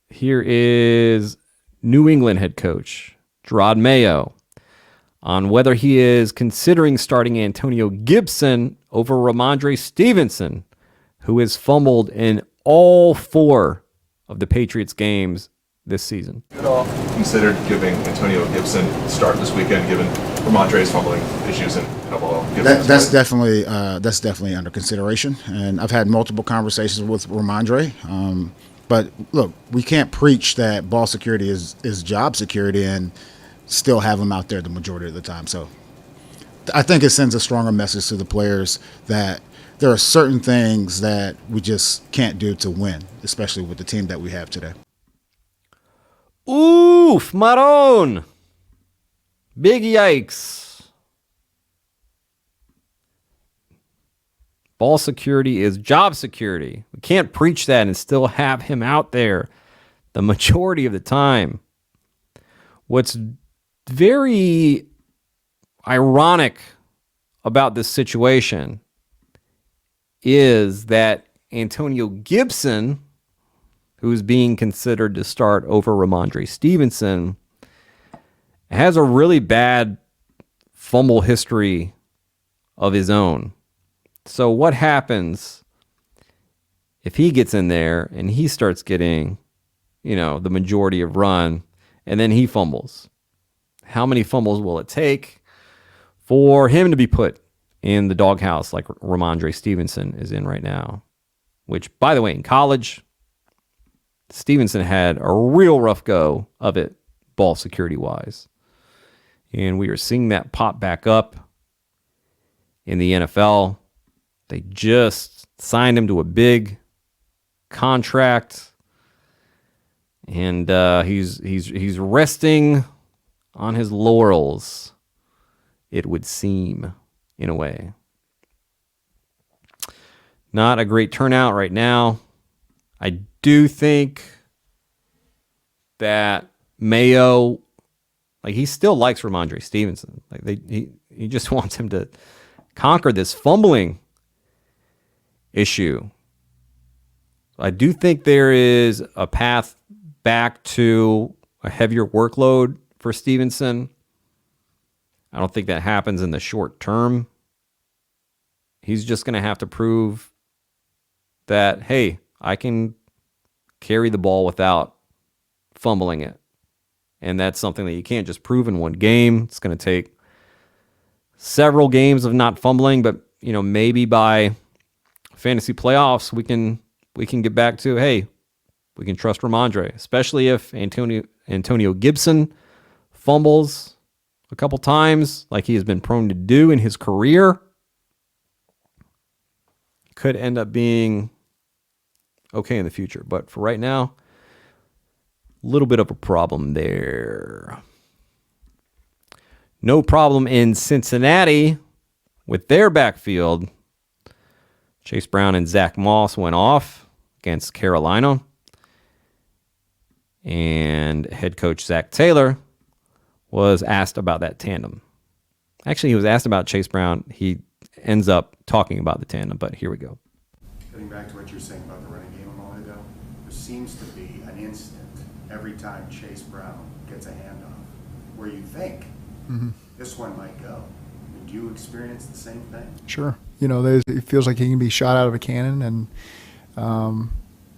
here is New England head coach Gerard Mayo on whether he is considering starting Antonio Gibson over Ramondre Stevenson, who has fumbled in all 4 of the Patriots games this season. At all considered giving Antonio Gibson a start this weekend, given Ramondre's fumbling issues and how well Gibson that's definitely under consideration. And I've had multiple conversations with Ramondre. But look, we can't preach that ball security is job security and still have him out there the majority of the time. So I think it sends a stronger message to the players that there are certain things that we just can't do to win, especially with the team that we have today. Oof, Maron. Big yikes. Ball security is job security. We can't preach that and still have him out there the majority of the time. What's very ironic about this situation is that Antonio Gibson, who's being considered to start over Ramondre Stevenson, has a really bad fumble history of his own. So what happens if he gets in there and he starts getting, the majority of run, and then he fumbles? How many fumbles will it take for him to be put in the doghouse like Ramondre Stevenson is in right now? Which, by the way, in college, Stevenson had a real rough go of it, ball security-wise. And we are seeing that pop back up in the NFL. They just signed him to a big contract, and he's resting on his laurels, it would seem, in a way. Not a great turnout right now. I do think that Mayo, he still likes Ramondre Stevenson. He just wants him to conquer this fumbling issue. I do think there is a path back to a heavier workload for Stevenson. I don't think that happens in the short term. He's just going to have to prove that, hey, I can carry the ball without fumbling it. And that's something that you can't just prove in one game. It's going to take several games of not fumbling, but maybe by fantasy playoffs we can get back to, hey, we can trust Ramondre, especially if Antonio Gibson fumbles a couple times like he has been prone to do in his career. Could end up being okay in the future, but for right now, a little bit of a problem there. No problem in Cincinnati with their backfield. Chase Brown and Zach Moss went off against Carolina. And head coach Zach Taylor was asked about that tandem. Actually, he was asked about Chase Brown. He ends up talking about the tandem, but here we go. Getting back to what you were saying about the running game a moment ago, there seems to be an instant every time Chase Brown gets a handoff where you think this one might go. Do you experience the same thing? Sure. It feels like he can be shot out of a cannon, and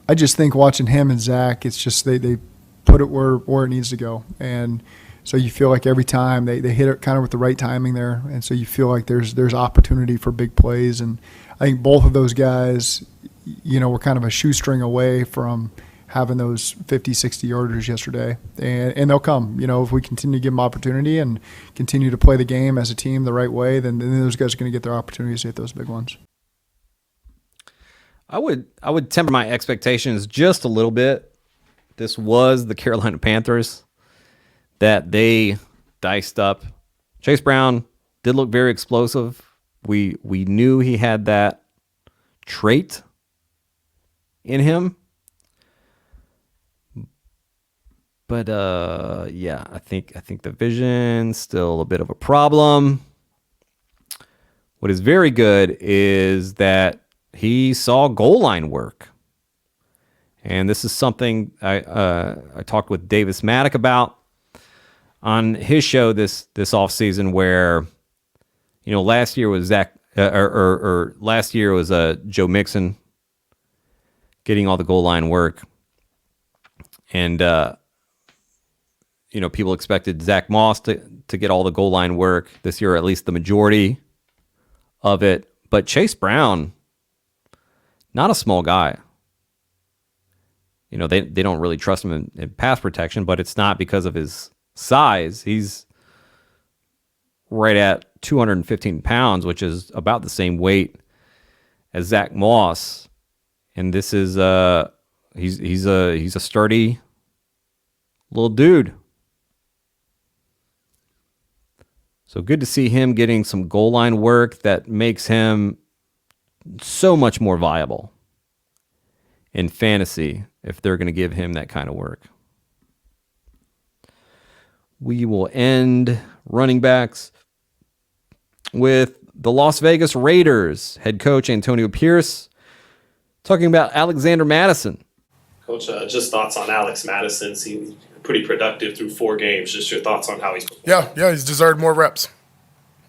I just think watching him and Zach, it's just they put it where it needs to go, and so you feel like every time they hit it kind of with the right timing there, and so you feel like there's opportunity for big plays, and I think both of those guys, were kind of a shoestring away from having those 50, 60 yarders yesterday, and they'll come. If we continue to give them opportunity and continue to play the game as a team the right way, then those guys are going to get their opportunities to hit those big ones. I would temper my expectations just a little bit. This was the Carolina Panthers that they diced up. Chase Brown did look very explosive. We knew he had that trait in him. But I think the vision's still a bit of a problem. What is very good is that he saw goal line work. And this is something I talked with Davis Maddock about on his show this offseason, where last year was last year was Joe Mixon getting all the goal line work. And people expected Zach Moss to get all the goal line work this year, or at least the majority of it. But Chase Brown, not a small guy. They don't really trust him in pass protection, but it's not because of his size. He's right at 215 pounds, which is about the same weight as Zach Moss. And this is he's a sturdy little dude. So good to see him getting some goal line work that makes him so much more viable in fantasy if they're going to give him that kind of work. We will end running backs with the Las Vegas Raiders head coach Antonio Pierce talking about Alexander Mattison. Coach, just thoughts on Alex Madison. Seemed pretty productive through 4 games. Just your thoughts on how he's performed. Yeah, he's deserved more reps,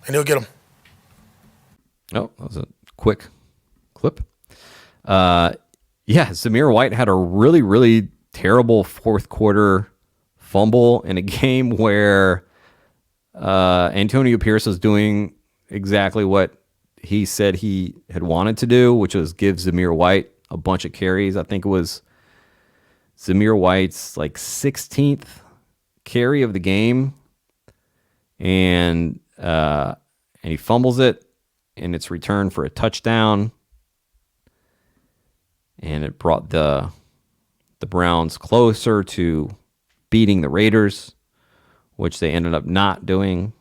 and he'll get them. Oh, that was a quick clip. Zamir White had a really, really terrible fourth quarter fumble in a game where Antonio Pierce was doing exactly what he said he had wanted to do, which was give Zamir White a bunch of carries. I think it was Zamir White's like 16th carry of the game, and he fumbles it, and it's returned for a touchdown, and it brought the Browns closer to beating the Raiders, which they ended up not doing.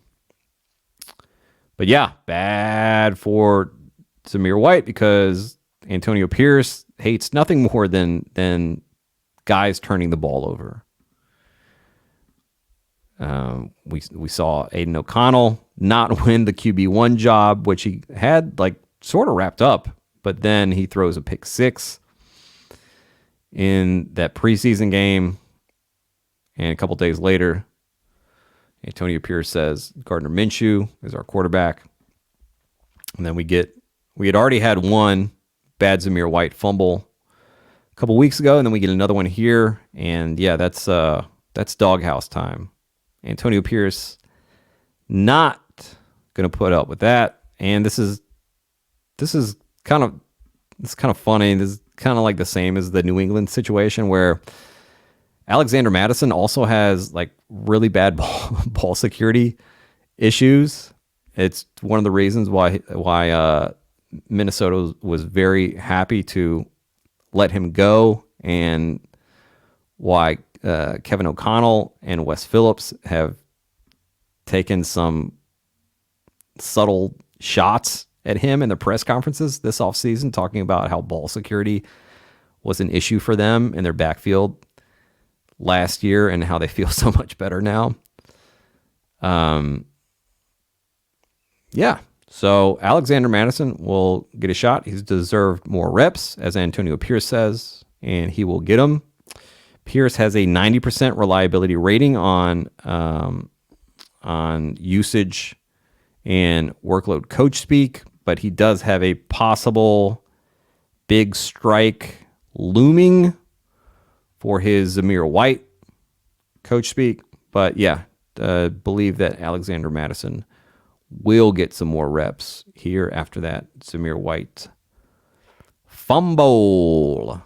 But yeah, bad for Zamir White because Antonio Pierce hates nothing more than guys turning the ball over. We saw Aiden O'Connell not win the QB1 job, which he had like sort of wrapped up, but then he throws a pick 6 in that preseason game, and a couple days later, Antonio Pierce says Gardner Minshew is our quarterback. And then we had already had one bad Zamir White fumble a couple weeks ago, and then we get another one here. And yeah, that's doghouse time. Antonio Pierce not going to put up with that. And this is kind of funny. This is kind of like the same as the New England situation where Alexander Mattison also has like really bad ball security issues. It's one of the reasons why Minnesota was very happy to let him go, and why Kevin O'Connell and Wes Phillips have taken some subtle shots at him in the press conferences this offseason, talking about how ball security was an issue for them in their backfield last year and how they feel so much better now. So Alexander Mattison will get a shot. He's deserved more reps, as Antonio Pierce says, and he will get them. Pierce has a 90% reliability rating on usage and workload coach speak, but he does have a possible big strike looming for his Zamir White coach speak. But yeah, believe that Alexander Mattison will get some more reps here after that Zamir White fumble.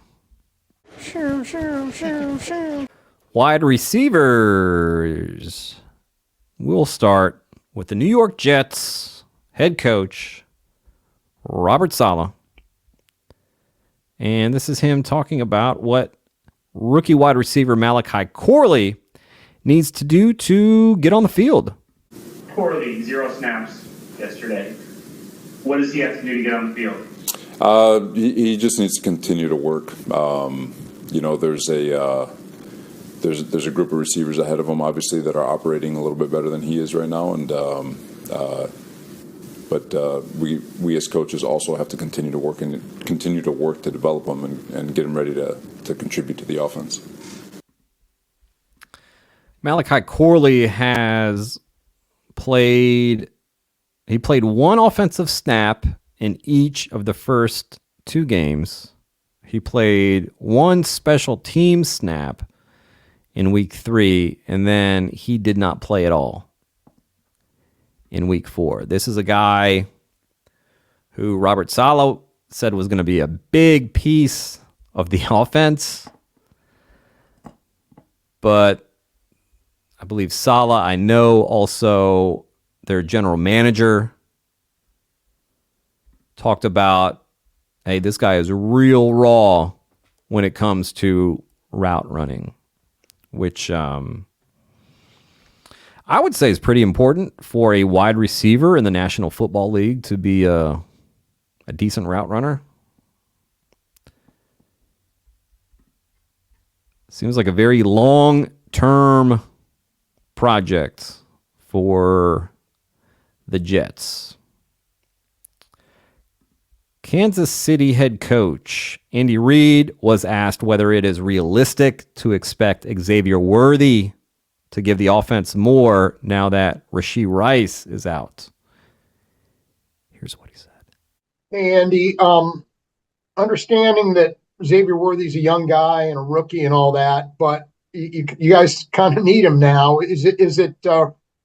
Wide receivers. We'll start with the New York Jets head coach, Robert Saleh. And this is him talking about what rookie wide receiver Malachi Corley needs to do to get on the field. Corley, 0 snaps yesterday. What does he have to do to get on the field? He just needs to continue to work. There's a group of receivers ahead of him, obviously, that are operating a little bit better than he is right now, and we as coaches also have to continue to work to develop them and get them ready to contribute to the offense. Malachi Corley has played one offensive snap in each of the first 2 games. He played one special team snap in week 3, and then he did not play at all in week 4. This is a guy who Robert Saleh said was going to be a big piece of the offense, but I believe Saleh, I know, also their general manager talked about, hey, this guy is real raw when it comes to route running, which I would say is pretty important for a wide receiver in the National Football League to be a decent route runner. Seems like a very long-term project for the Jets. Kansas City head coach Andy Reid was asked whether it is realistic to expect Xavier Worthy to give the offense more now that Rashee Rice is out. Here's what he said. Hey, Andy, understanding that Xavier Worthy's a young guy and a rookie and all that, but you guys kind of need him now. Is it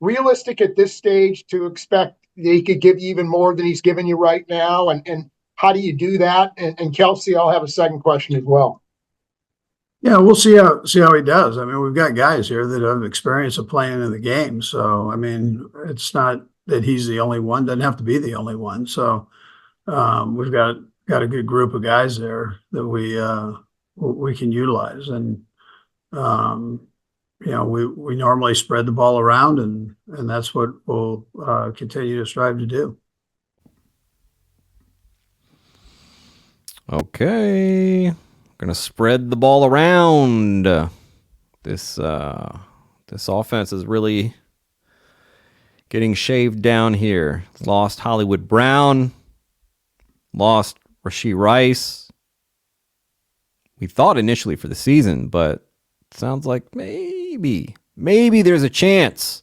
realistic at this stage to expect that he could give you even more than he's giving you right now? And how do you do that? And Kelsey, I'll have a second question as well. Yeah, we'll see how he does. I mean, we've got guys here that have experience of playing in the game. So, I mean, it's not that he's the only one. Doesn't have to be the only one. So, we've got a good group of guys there that we can utilize. And, we normally spread the ball around, and that's what we'll continue to strive to do. Okay. Going to spread the ball around. This offense is really getting shaved down here. Lost Hollywood Brown. Lost Rashee Rice. We thought initially for the season, but it sounds like maybe there's a chance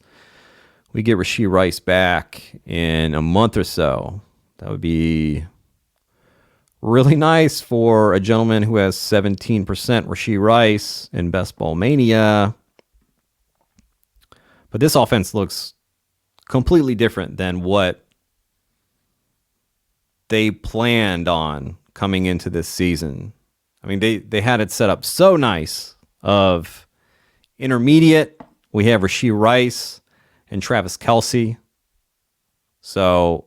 we get Rashee Rice back in a month or so. That would be really nice for a gentleman who has 17% Rashee Rice in Best Ball Mania. But this offense looks completely different than what they planned on coming into this season. I mean, they had it set up so nice of intermediate. We have Rashee Rice and Travis Kelce. So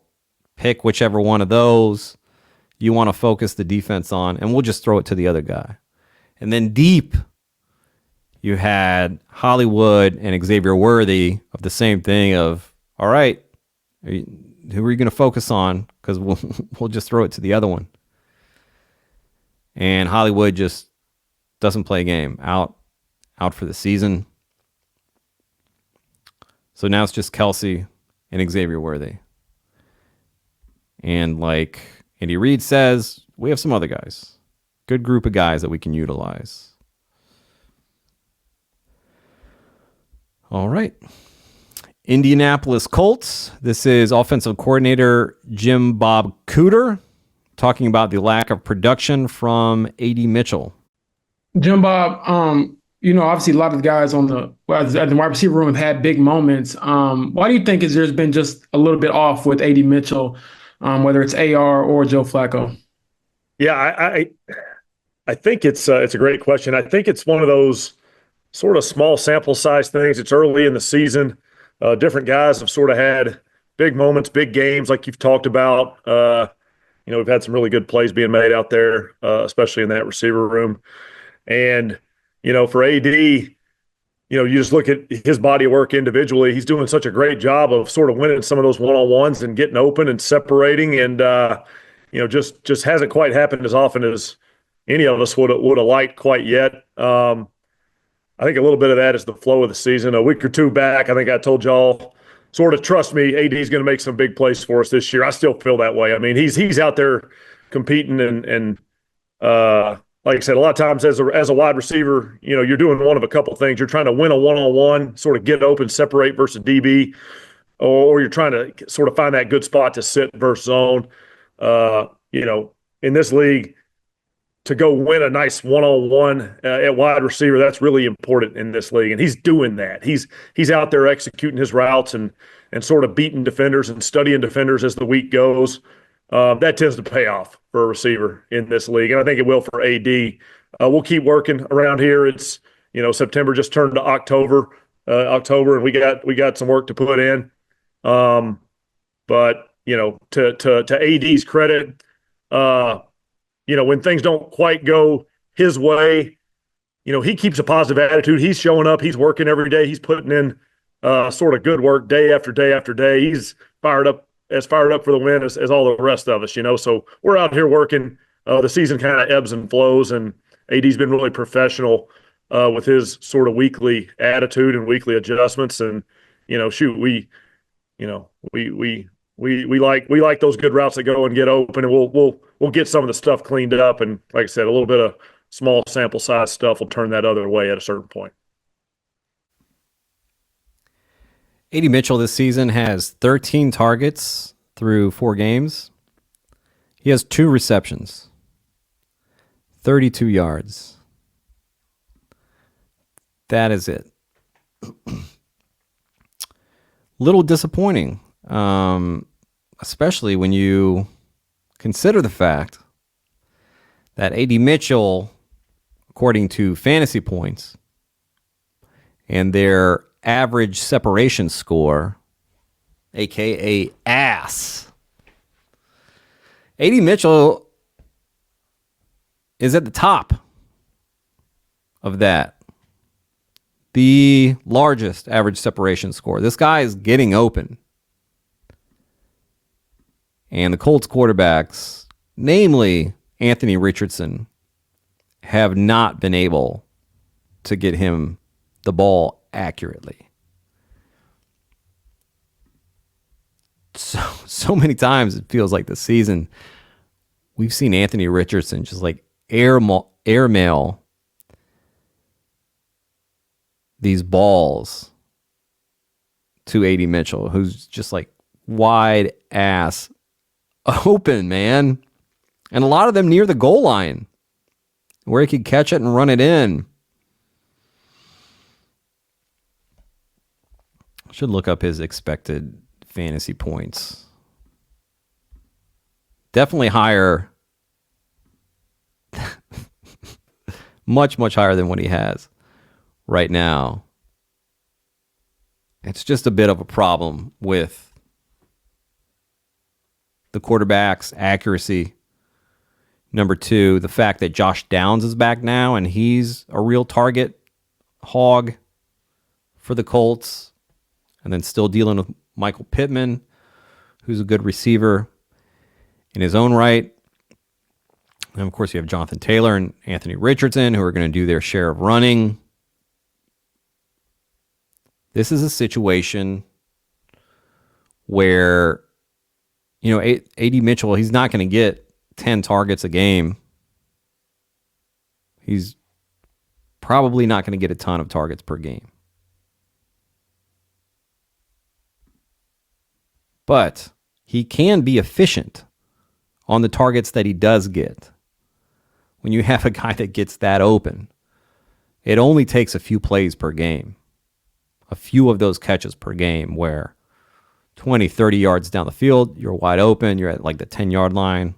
pick whichever one of those you want to focus the defense on, and we'll just throw it to the other guy. And then deep, you had Hollywood and Xavier Worthy of the same thing of, all right, who are you going to focus on? Because we'll just throw it to the other one. And Hollywood just doesn't play a game. Out for the season. So now it's just Kelce and Xavier Worthy. And like Andy Reid says, we have some other guys. Good group of guys that we can utilize. All right. Indianapolis Colts. This is offensive coordinator Jim Bob Cooter talking about the lack of production from A.D. Mitchell. Jim Bob, obviously a lot of the guys at the wide receiver room have had big moments. Why do you think there's been just a little bit off with A.D. Mitchell, whether it's AR or Joe Flacco? Yeah, I think it's a great question. I think it's one of those sort of small sample size things. It's early in the season. Different guys have sort of had big moments, big games, like you've talked about. We've had some really good plays being made out there, especially in that receiver room. And, for AD, you just look at his body of work individually. He's doing such a great job of sort of winning some of those one-on-ones and getting open and separating. And, just hasn't quite happened as often as any of us would have liked quite yet. I think a little bit of that is the flow of the season. A week or two back, I think I told y'all, sort of trust me, AD is going to make some big plays for us this year. I still feel that way. I mean, he's out there competing and like I said, a lot of times as a wide receiver, you're doing one of a couple things. You're trying to win a one-on-one, sort of get open, separate versus DB, or you're trying to sort of find that good spot to sit versus zone. In this league, to go win a nice one-on-one at wide receiver, that's really important in this league. And he's doing that. He's out there executing his routes and sort of beating defenders and studying defenders as the week goes. That tends to pay off for a receiver in this league. And I think it will for AD. We'll keep working around here. It's, September just turned to October, and we got some work to put in. But to AD's credit, when things don't quite go his way, he keeps a positive attitude. He's showing up. He's working every day. He's putting in sort of good work day after day after day. He's fired up for the win as all the rest of us, So we're out here working. The season kind of ebbs and flows, and AD's been really professional with his sort of weekly attitude and weekly adjustments. And we like those good routes that go and get open, and we'll get some of the stuff cleaned up. And like I said, a little bit of small sample size stuff will turn that other way at a certain point. A.D. Mitchell this season has 13 targets through 4 games. He has 2 receptions, 32 yards. That is it. Little disappointing, especially when you consider the fact that A.D. Mitchell, according to fantasy points and their average separation score, aka ASS, A.D. Mitchell is at the top of that. The largest average separation score. This guy is getting open. And the Colts quarterbacks, namely Anthony Richardson, have not been able to get him the ball accurately. So many times it feels like this season we've seen Anthony Richardson just like airmail these balls to A.D. Mitchell, who's just like wide ass open, man. And a lot of them near the goal line where he could catch it and run it in. Should look up his expected fantasy points. Definitely higher. much higher than what he has right now. It's just a bit of a problem with the quarterback's accuracy. Number 2, the fact that Josh Downs is back now and he's a real target hog for the Colts. And then still dealing with Michael Pittman, who's a good receiver in his own right. And of course you have Jonathan Taylor and Anthony Richardson, who are going to do their share of running. This is a situation where, A.D. Mitchell, he's not going to get 10 targets a game. He's probably not going to get a ton of targets per game. But he can be efficient on the targets that he does get. When you have a guy that gets that open, it only takes a few plays per game. A few of those catches per game where 20, 30 yards down the field, you're wide open, you're at like the 10-yard line.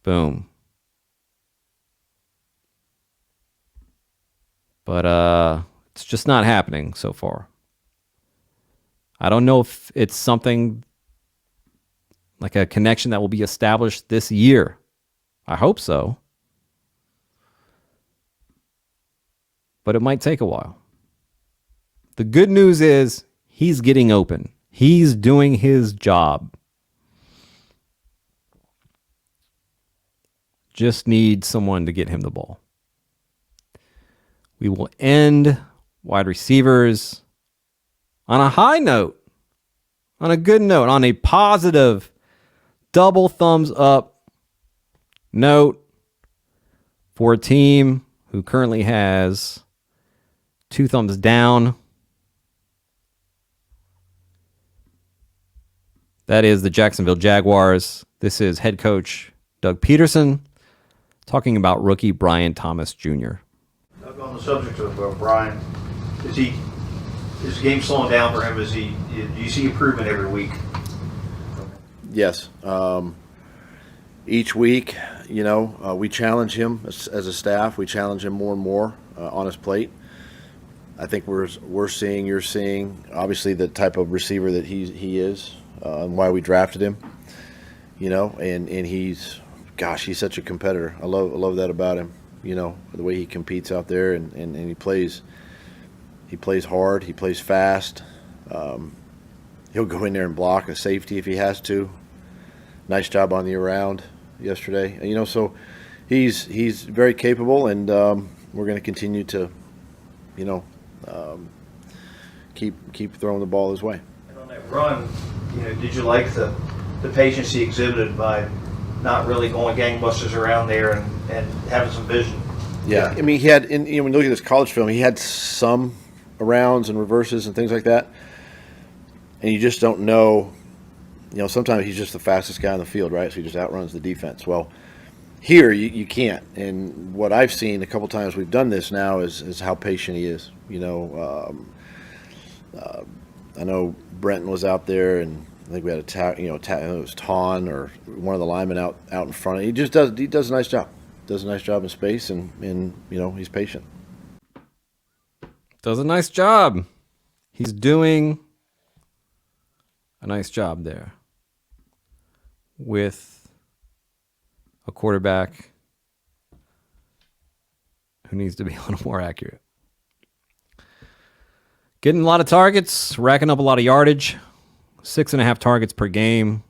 Boom. But it's just not happening so far. I don't know if it's something like a connection that will be established this year. I hope so. But it might take a while. The good news is he's getting open. He's doing his job. Just need someone to get him the ball. We will end wide receivers on a high note, on a good note, on a positive double thumbs up note for a team who currently has 2 thumbs down. That is the Jacksonville Jaguars. This is head coach Doug Peterson talking about rookie Brian Thomas Jr. Doug, on the subject of Brian, is the game slowing down for him? Do you see improvement every week? Yes. Each week, we challenge him as a staff. We challenge him more and more on his plate. I think you're seeing obviously the type of receiver that he is, and why we drafted him. And he's such a competitor. I love that about him. The way he competes out there, and he plays hard. He plays fast. He'll go in there and block a safety if he has to. Nice job on the around yesterday. So he's very capable, and we're going to continue to, keep throwing the ball his way. And on that run, did you like the patience he exhibited by not really going gangbusters around there and having some vision? Yeah, I mean, he had, when you look at his college film, he had some arounds and reverses and things like that, and you just don't know. Sometimes he's just the fastest guy on the field, right? So he just outruns the defense. Well, here you can't. And what I've seen a couple times we've done this now is how patient he is. I know Brenton was out there, and I think we had it was Ton or one of the linemen out in front. He does a nice job. Does a nice job in space, and he's patient. Does a nice job. He's doing a nice job there with a quarterback who needs to be a little more accurate. Getting a lot of targets, racking up a lot of yardage, 6.5 targets per game.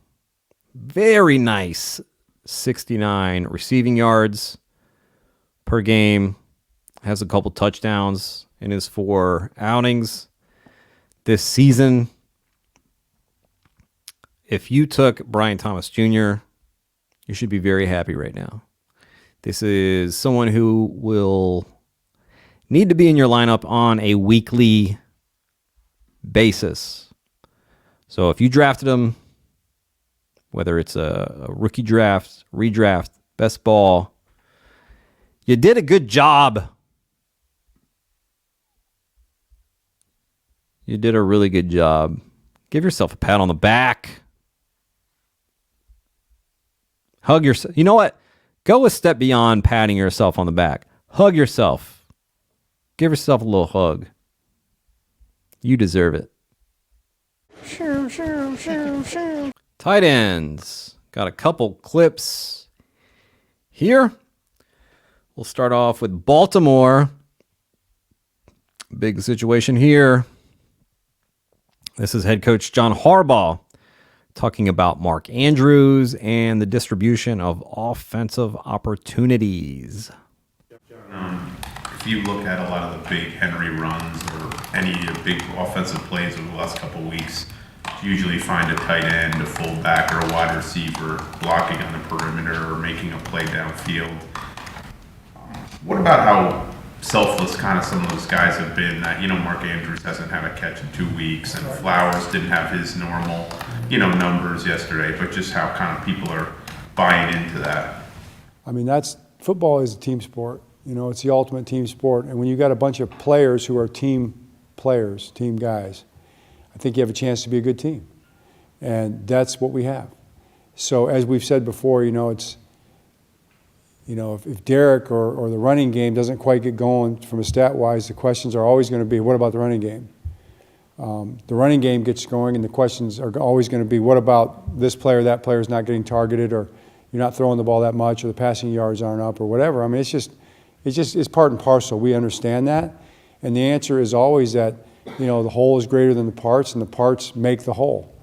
Very nice 69 receiving yards per game. Has a couple touchdowns in his 4 outings this season. If you took Brian Thomas Jr., you should be very happy right now. This is someone who will need to be in your lineup on a weekly basis. So if you drafted him, whether it's a rookie draft, redraft, best ball, you did a good job. You did a really good job. Give yourself a pat on the back. Hug yourself. You know what? Go a step beyond patting yourself on the back. Hug yourself. Give yourself a little hug. You deserve it. Tight ends. Got a couple clips here. We'll start off with Baltimore. Big situation here. This is head coach John Harbaugh talking about Mark Andrews and the distribution of offensive opportunities. If you look at a lot of the big Henry runs or any big offensive plays over the last couple of weeks, you usually find a tight end, a fullback, or a wide receiver blocking on the perimeter or making a play downfield. What about how selfless kind of some of those guys have been? That, Mark Andrews hasn't had a catch in 2 weeks, and Flowers didn't have his normal, numbers yesterday, but just how kind of people are buying into that. I mean, football is a team sport. It's the ultimate team sport. And when you got a bunch of players who are team players, team guys, I think you have a chance to be a good team. And that's what we have. So as we've said before, it's, if Derek or the running game doesn't quite get going from a stat-wise, the questions are always going to be, what about the running game? The running game gets going, and the questions are always going to be, what about this player, that player is not getting targeted, or you're not throwing the ball that much, or the passing yards aren't up, or whatever. I mean, it's part and parcel. We understand that. And the answer is always that, the whole is greater than the parts, and the parts make the whole.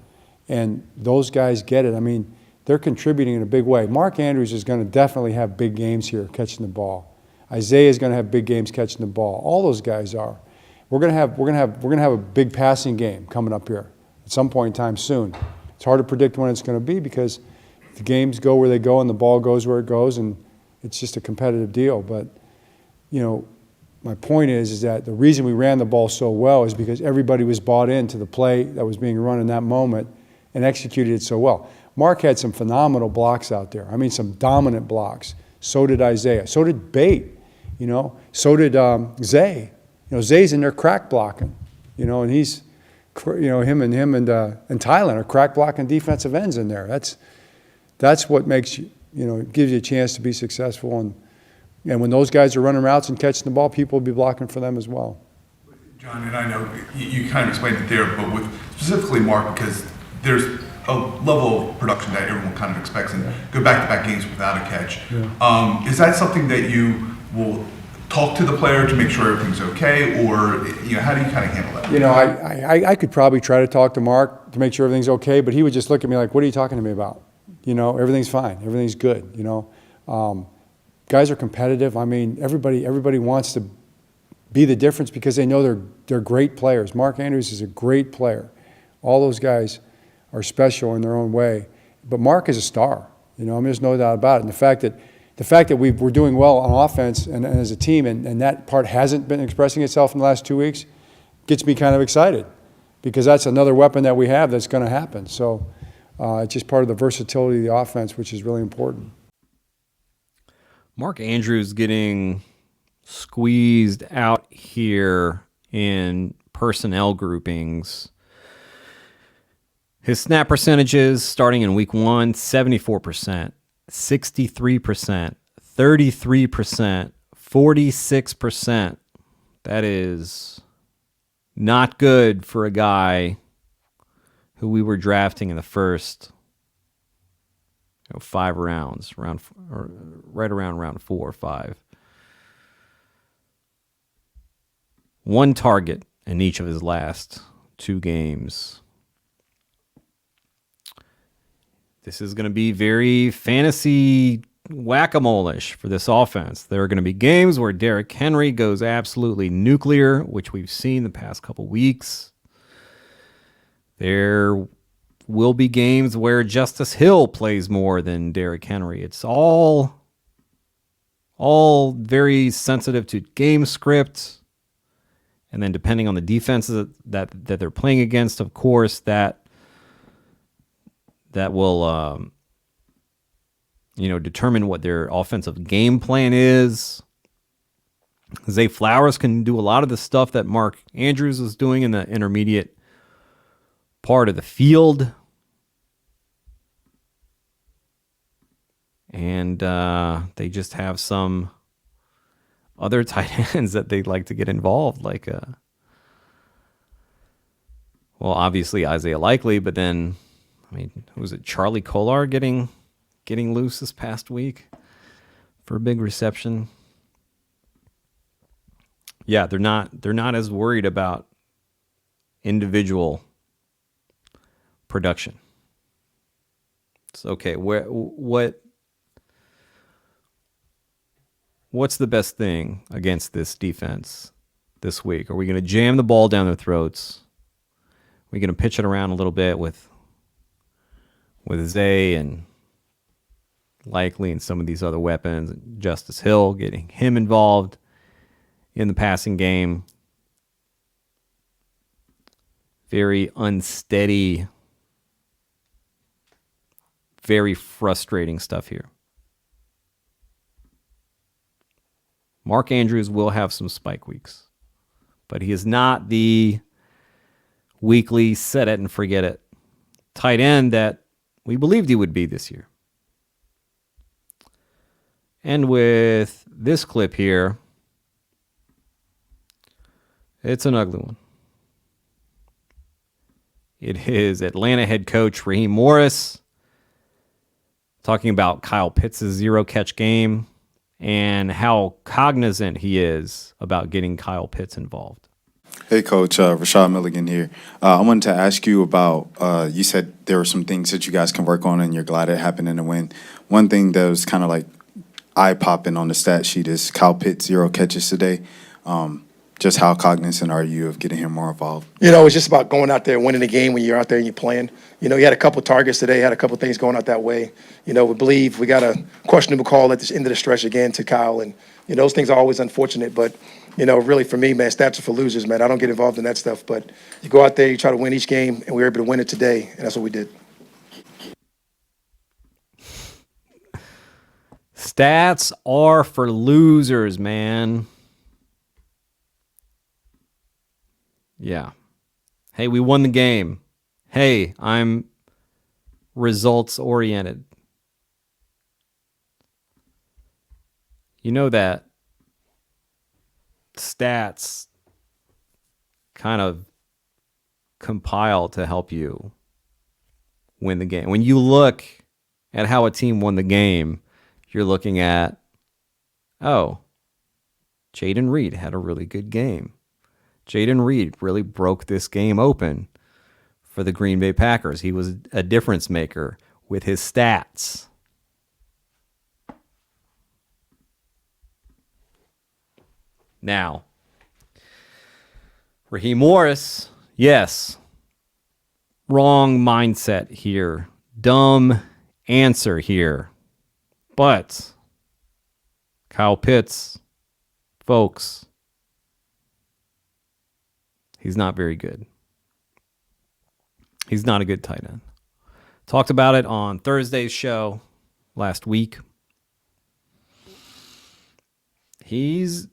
And those guys get it. I mean, they're contributing in a big way. Mark Andrews is going to definitely have big games here catching the ball. Isaiah is going to have big games catching the ball. All those guys are. We're going to have a big passing game coming up here at some point in time soon. It's hard to predict when it's going to be because the games go where they go and the ball goes where it goes, and it's just a competitive deal. But my point is that the reason we ran the ball so well is because everybody was bought into the play that was being run in that moment and executed it so well. Mark had some phenomenal blocks out there. I mean, some dominant blocks. So did Isaiah. So did Bate. So did Zay. Zay's in there crack blocking. And he's, him and Tylen are crack blocking defensive ends in there. That's what makes you, gives you a chance to be successful. And when those guys are running routes and catching the ball, people will be blocking for them as well. John, and I know you kind of explained it there, but with specifically Mark, because there's a level of production that everyone kind of expects and go back-to-back games without a catch. Yeah. Is that something that you will talk to the player to make sure everything's okay, or how do you kind of handle that? I could probably try to talk to Mark to make sure everything's okay, but he would just look at me like, "What are you talking to me about? Everything's fine, everything's good." Guys are competitive. I mean, everybody wants to be the difference because they know they're great players. Mark Andrews is a great player. All those guys are special in their own way, but Mark is a star. There's no doubt about it. And the fact that we're doing well on offense and as a team, and that part hasn't been expressing itself in the last 2 weeks, gets me kind of excited because that's another weapon that we have that's going to happen. So it's just part of the versatility of the offense, which is really important. Mark Andrews getting squeezed out here in personnel groupings. His snap percentages starting in week 1, 74%, 63%, 33%, 46%. That is not good for a guy who we were drafting in the first 5 rounds, right around round 4 or 5. 1 target in each of his last 2 games. This is going to be very fantasy whack-a-mole-ish for this offense. There are going to be games where Derrick Henry goes absolutely nuclear, which we've seen the past couple weeks. There will be games where Justice Hill plays more than Derrick Henry. It's all very sensitive to game script. And then depending on the defenses that they're playing against, of course, that will determine what their offensive game plan is. Zay Flowers can do a lot of the stuff that Mark Andrews was doing in the intermediate part of the field. And they just have some other tight ends that they'd like to get involved, like obviously Isaiah Likely, but then who was it? Charlie Kolar getting loose this past week for a big reception. Yeah, they're not as worried about individual production. It's okay. What's the best thing against this defense this week? Are we going to jam the ball down their throats? Are we going to pitch it around a little bit with Zay and Likely and some of these other weapons? Justice Hill, getting him involved in the passing game. Very unsteady, very frustrating stuff here. Mark Andrews will have some spike weeks, but he is not the weekly set it and forget it tight end that we believed he would be this year. And with this clip here, it's an ugly one. It is Atlanta head coach Raheem Morris talking about Kyle Pitts' 0-catch game and how cognizant he is about getting Kyle Pitts involved. Hey, Coach. Rashad Milligan here. I wanted to ask you about, you said there were some things that you guys can work on and you're glad it happened in the win. One thing that was kind of like eye-popping on the stat sheet is Kyle Pitts, 0 catches today. Just how cognizant are you of getting him more involved? It's just about going out there and winning the game when you're out there and you're playing. He had a couple targets today, had a couple things going out that way. We believe we got a questionable call at the end of the stretch again to Kyle. And, those things are always unfortunate. But, really for me, man, stats are for losers, man. I don't get involved in that stuff. But you go out there, you try to win each game, and we were able to win it today. And that's what we did. Stats are for losers, man. Yeah. Hey, we won the game. Hey, I'm results oriented. You know that stats kind of compile to help you win the game. When you look at how a team won the game, you're looking at, oh, Jaden Reed had a really good game. Jaden Reed really broke this game open for the Green Bay Packers. He was a difference maker with his stats. Now, Raheem Morris, yes, wrong mindset here. Dumb answer here. But Kyle Pitts, folks, he's not very good. He's not a good tight end. Talked about it on Thursday's show last week. He's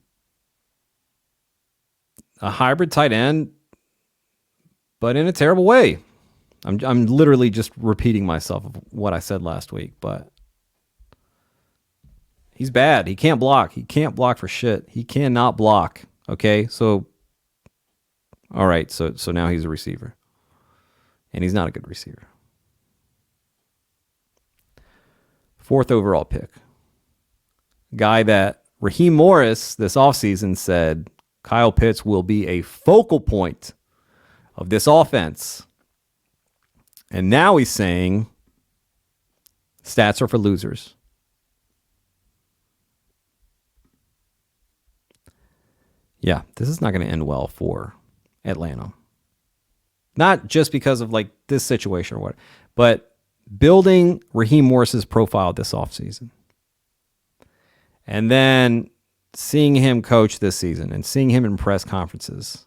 a hybrid tight end, but in a terrible way. I'm literally just repeating myself of what I said last week, but he's bad. He can't block. He can't block for shit. He cannot block. Okay, so all right, so now he's a receiver, and he's not a good receiver. 4th overall pick, guy that Raheem Morris this offseason said Kyle Pitts will be a focal point of this offense. And now he's saying stats are for losers. Yeah, this is not going to end well for Atlanta. Not just because of like this situation or what, but building Raheem Morris's profile this offseason. And then seeing him coach this season and seeing him in press conferences.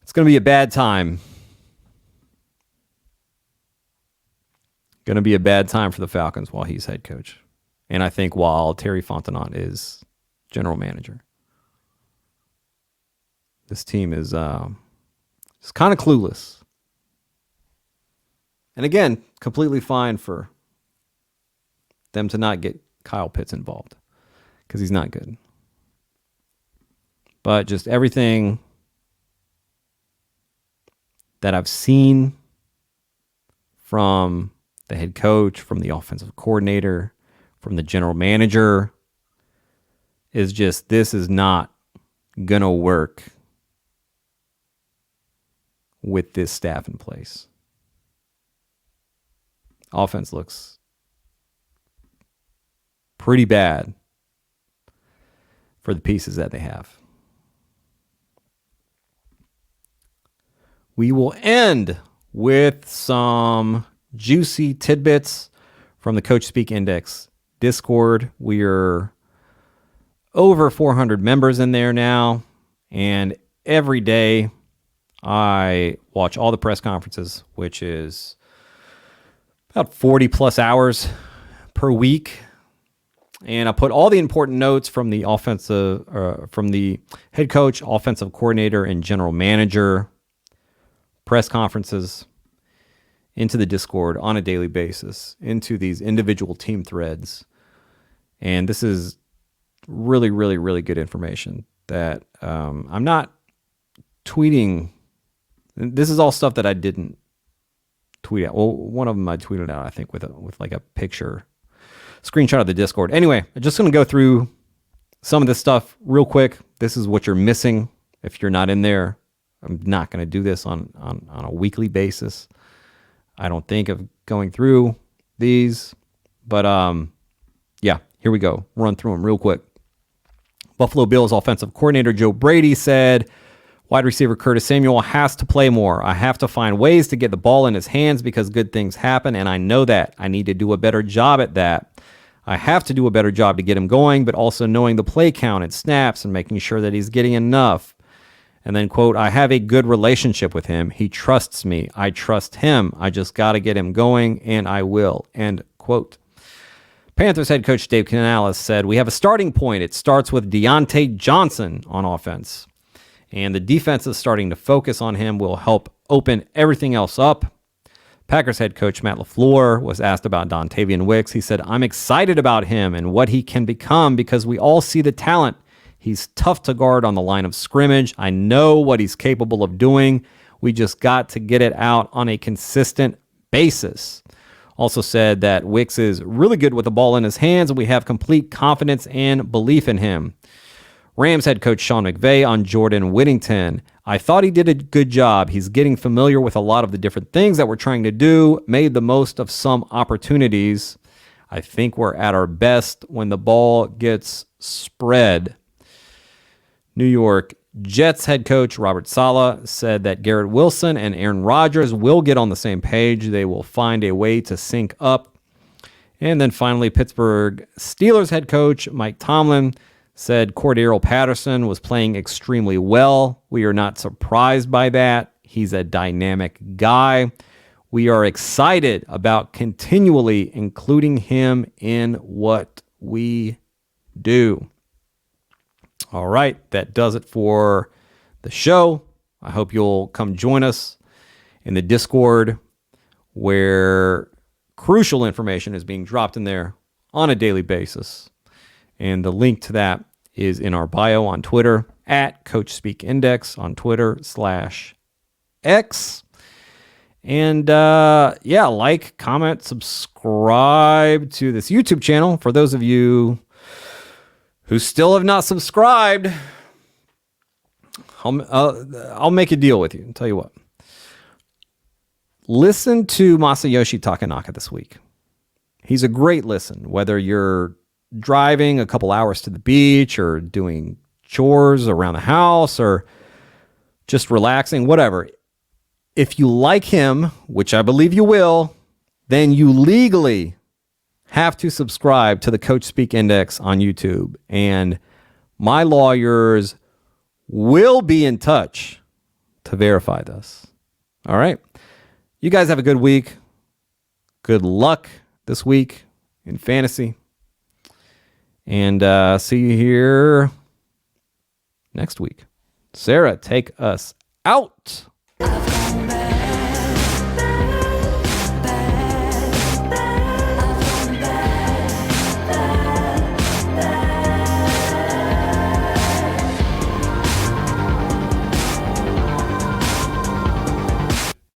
It's going to be a bad time. Going to be a bad time for the Falcons while he's head coach. And I think while Terry Fontenot is general manager. This team is just kind of clueless. And again, completely fine for them to not get Kyle Pitts involved because he's not good. But just everything that I've seen from the head coach, from the offensive coordinator, from the general manager is just, this is not going to work with this staff in place. Offense looks pretty bad for the pieces that they have. We will end with some juicy tidbits from the Coach Speak Index Discord. We're over 400 members in there now, and every day I watch all the press conferences, which is about 40 plus hours per week. And I put all the important notes from the from the head coach, offensive coordinator, and general manager press conferences into the Discord on a daily basis, into these individual team threads. And this is really, really, really good information that I'm not tweeting. This is all stuff that I didn't tweet out. Well, one of them I tweeted out, I think, with like a picture, screenshot of the Discord. Anyway, I'm just going to go through some of this stuff real quick. This is what you're missing if you're not in there. I'm not going to do this on a weekly basis. I don't think of going through these, but yeah, here we go. Run through them real quick. Buffalo Bills offensive coordinator Joe Brady said, wide receiver Curtis Samuel has to play more. I have to find ways to get the ball in his hands because good things happen, and I know that. I need to do a better job at that. I have to do a better job to get him going, but also knowing the play count and snaps and making sure that he's getting enough. And then, quote, I have a good relationship with him. He trusts me. I trust him. I just got to get him going, and I will, end quote. Panthers head coach Dave Canales said, we have a starting point. It starts with Deontay Johnson on offense. And the defense is starting to focus on him will help open everything else up. Packers head coach Matt LaFleur was asked about Dontavian Wicks. He said, I'm excited about him and what he can become because we all see the talent. He's tough to guard on the line of scrimmage. I know what he's capable of doing. We just got to get it out on a consistent basis. Also said that Wicks is really good with the ball in his hands, and we have complete confidence and belief in him. Rams head coach Sean McVay on Jordan Whittington. I thought he did a good job. He's getting familiar with a lot of the different things that we're trying to do, made the most of some opportunities. I think we're at our best when the ball gets spread. New York Jets head coach Robert Saleh said that Garrett Wilson and Aaron Rodgers will get on the same page. They will find a way to sync up. And then finally, Pittsburgh Steelers head coach Mike Tomlin said Cordero Patterson was playing extremely well. We are not surprised by that. He's a dynamic guy. We are excited about continually including him in what we do. All right, that does it for the show. I hope you'll come join us in the Discord where crucial information is being dropped in there on a daily basis. And the link to that is in our bio on Twitter, at CoachSpeakIndex on Twitter /X. And like, comment, subscribe to this YouTube channel. For those of you who still have not subscribed, I'll make a deal with you. I'll tell you what. Listen to Masayoshi Takanaka this week. He's a great listen, whether you're driving a couple hours to the beach or doing chores around the house or just relaxing, whatever. If you like him, which I believe you will, then you legally have to subscribe to the Coach Speak Index on YouTube. And my lawyers will be in touch to verify this. All right. You guys have a good week. Good luck this week in fantasy. And see you here next week. Sarah, take us out.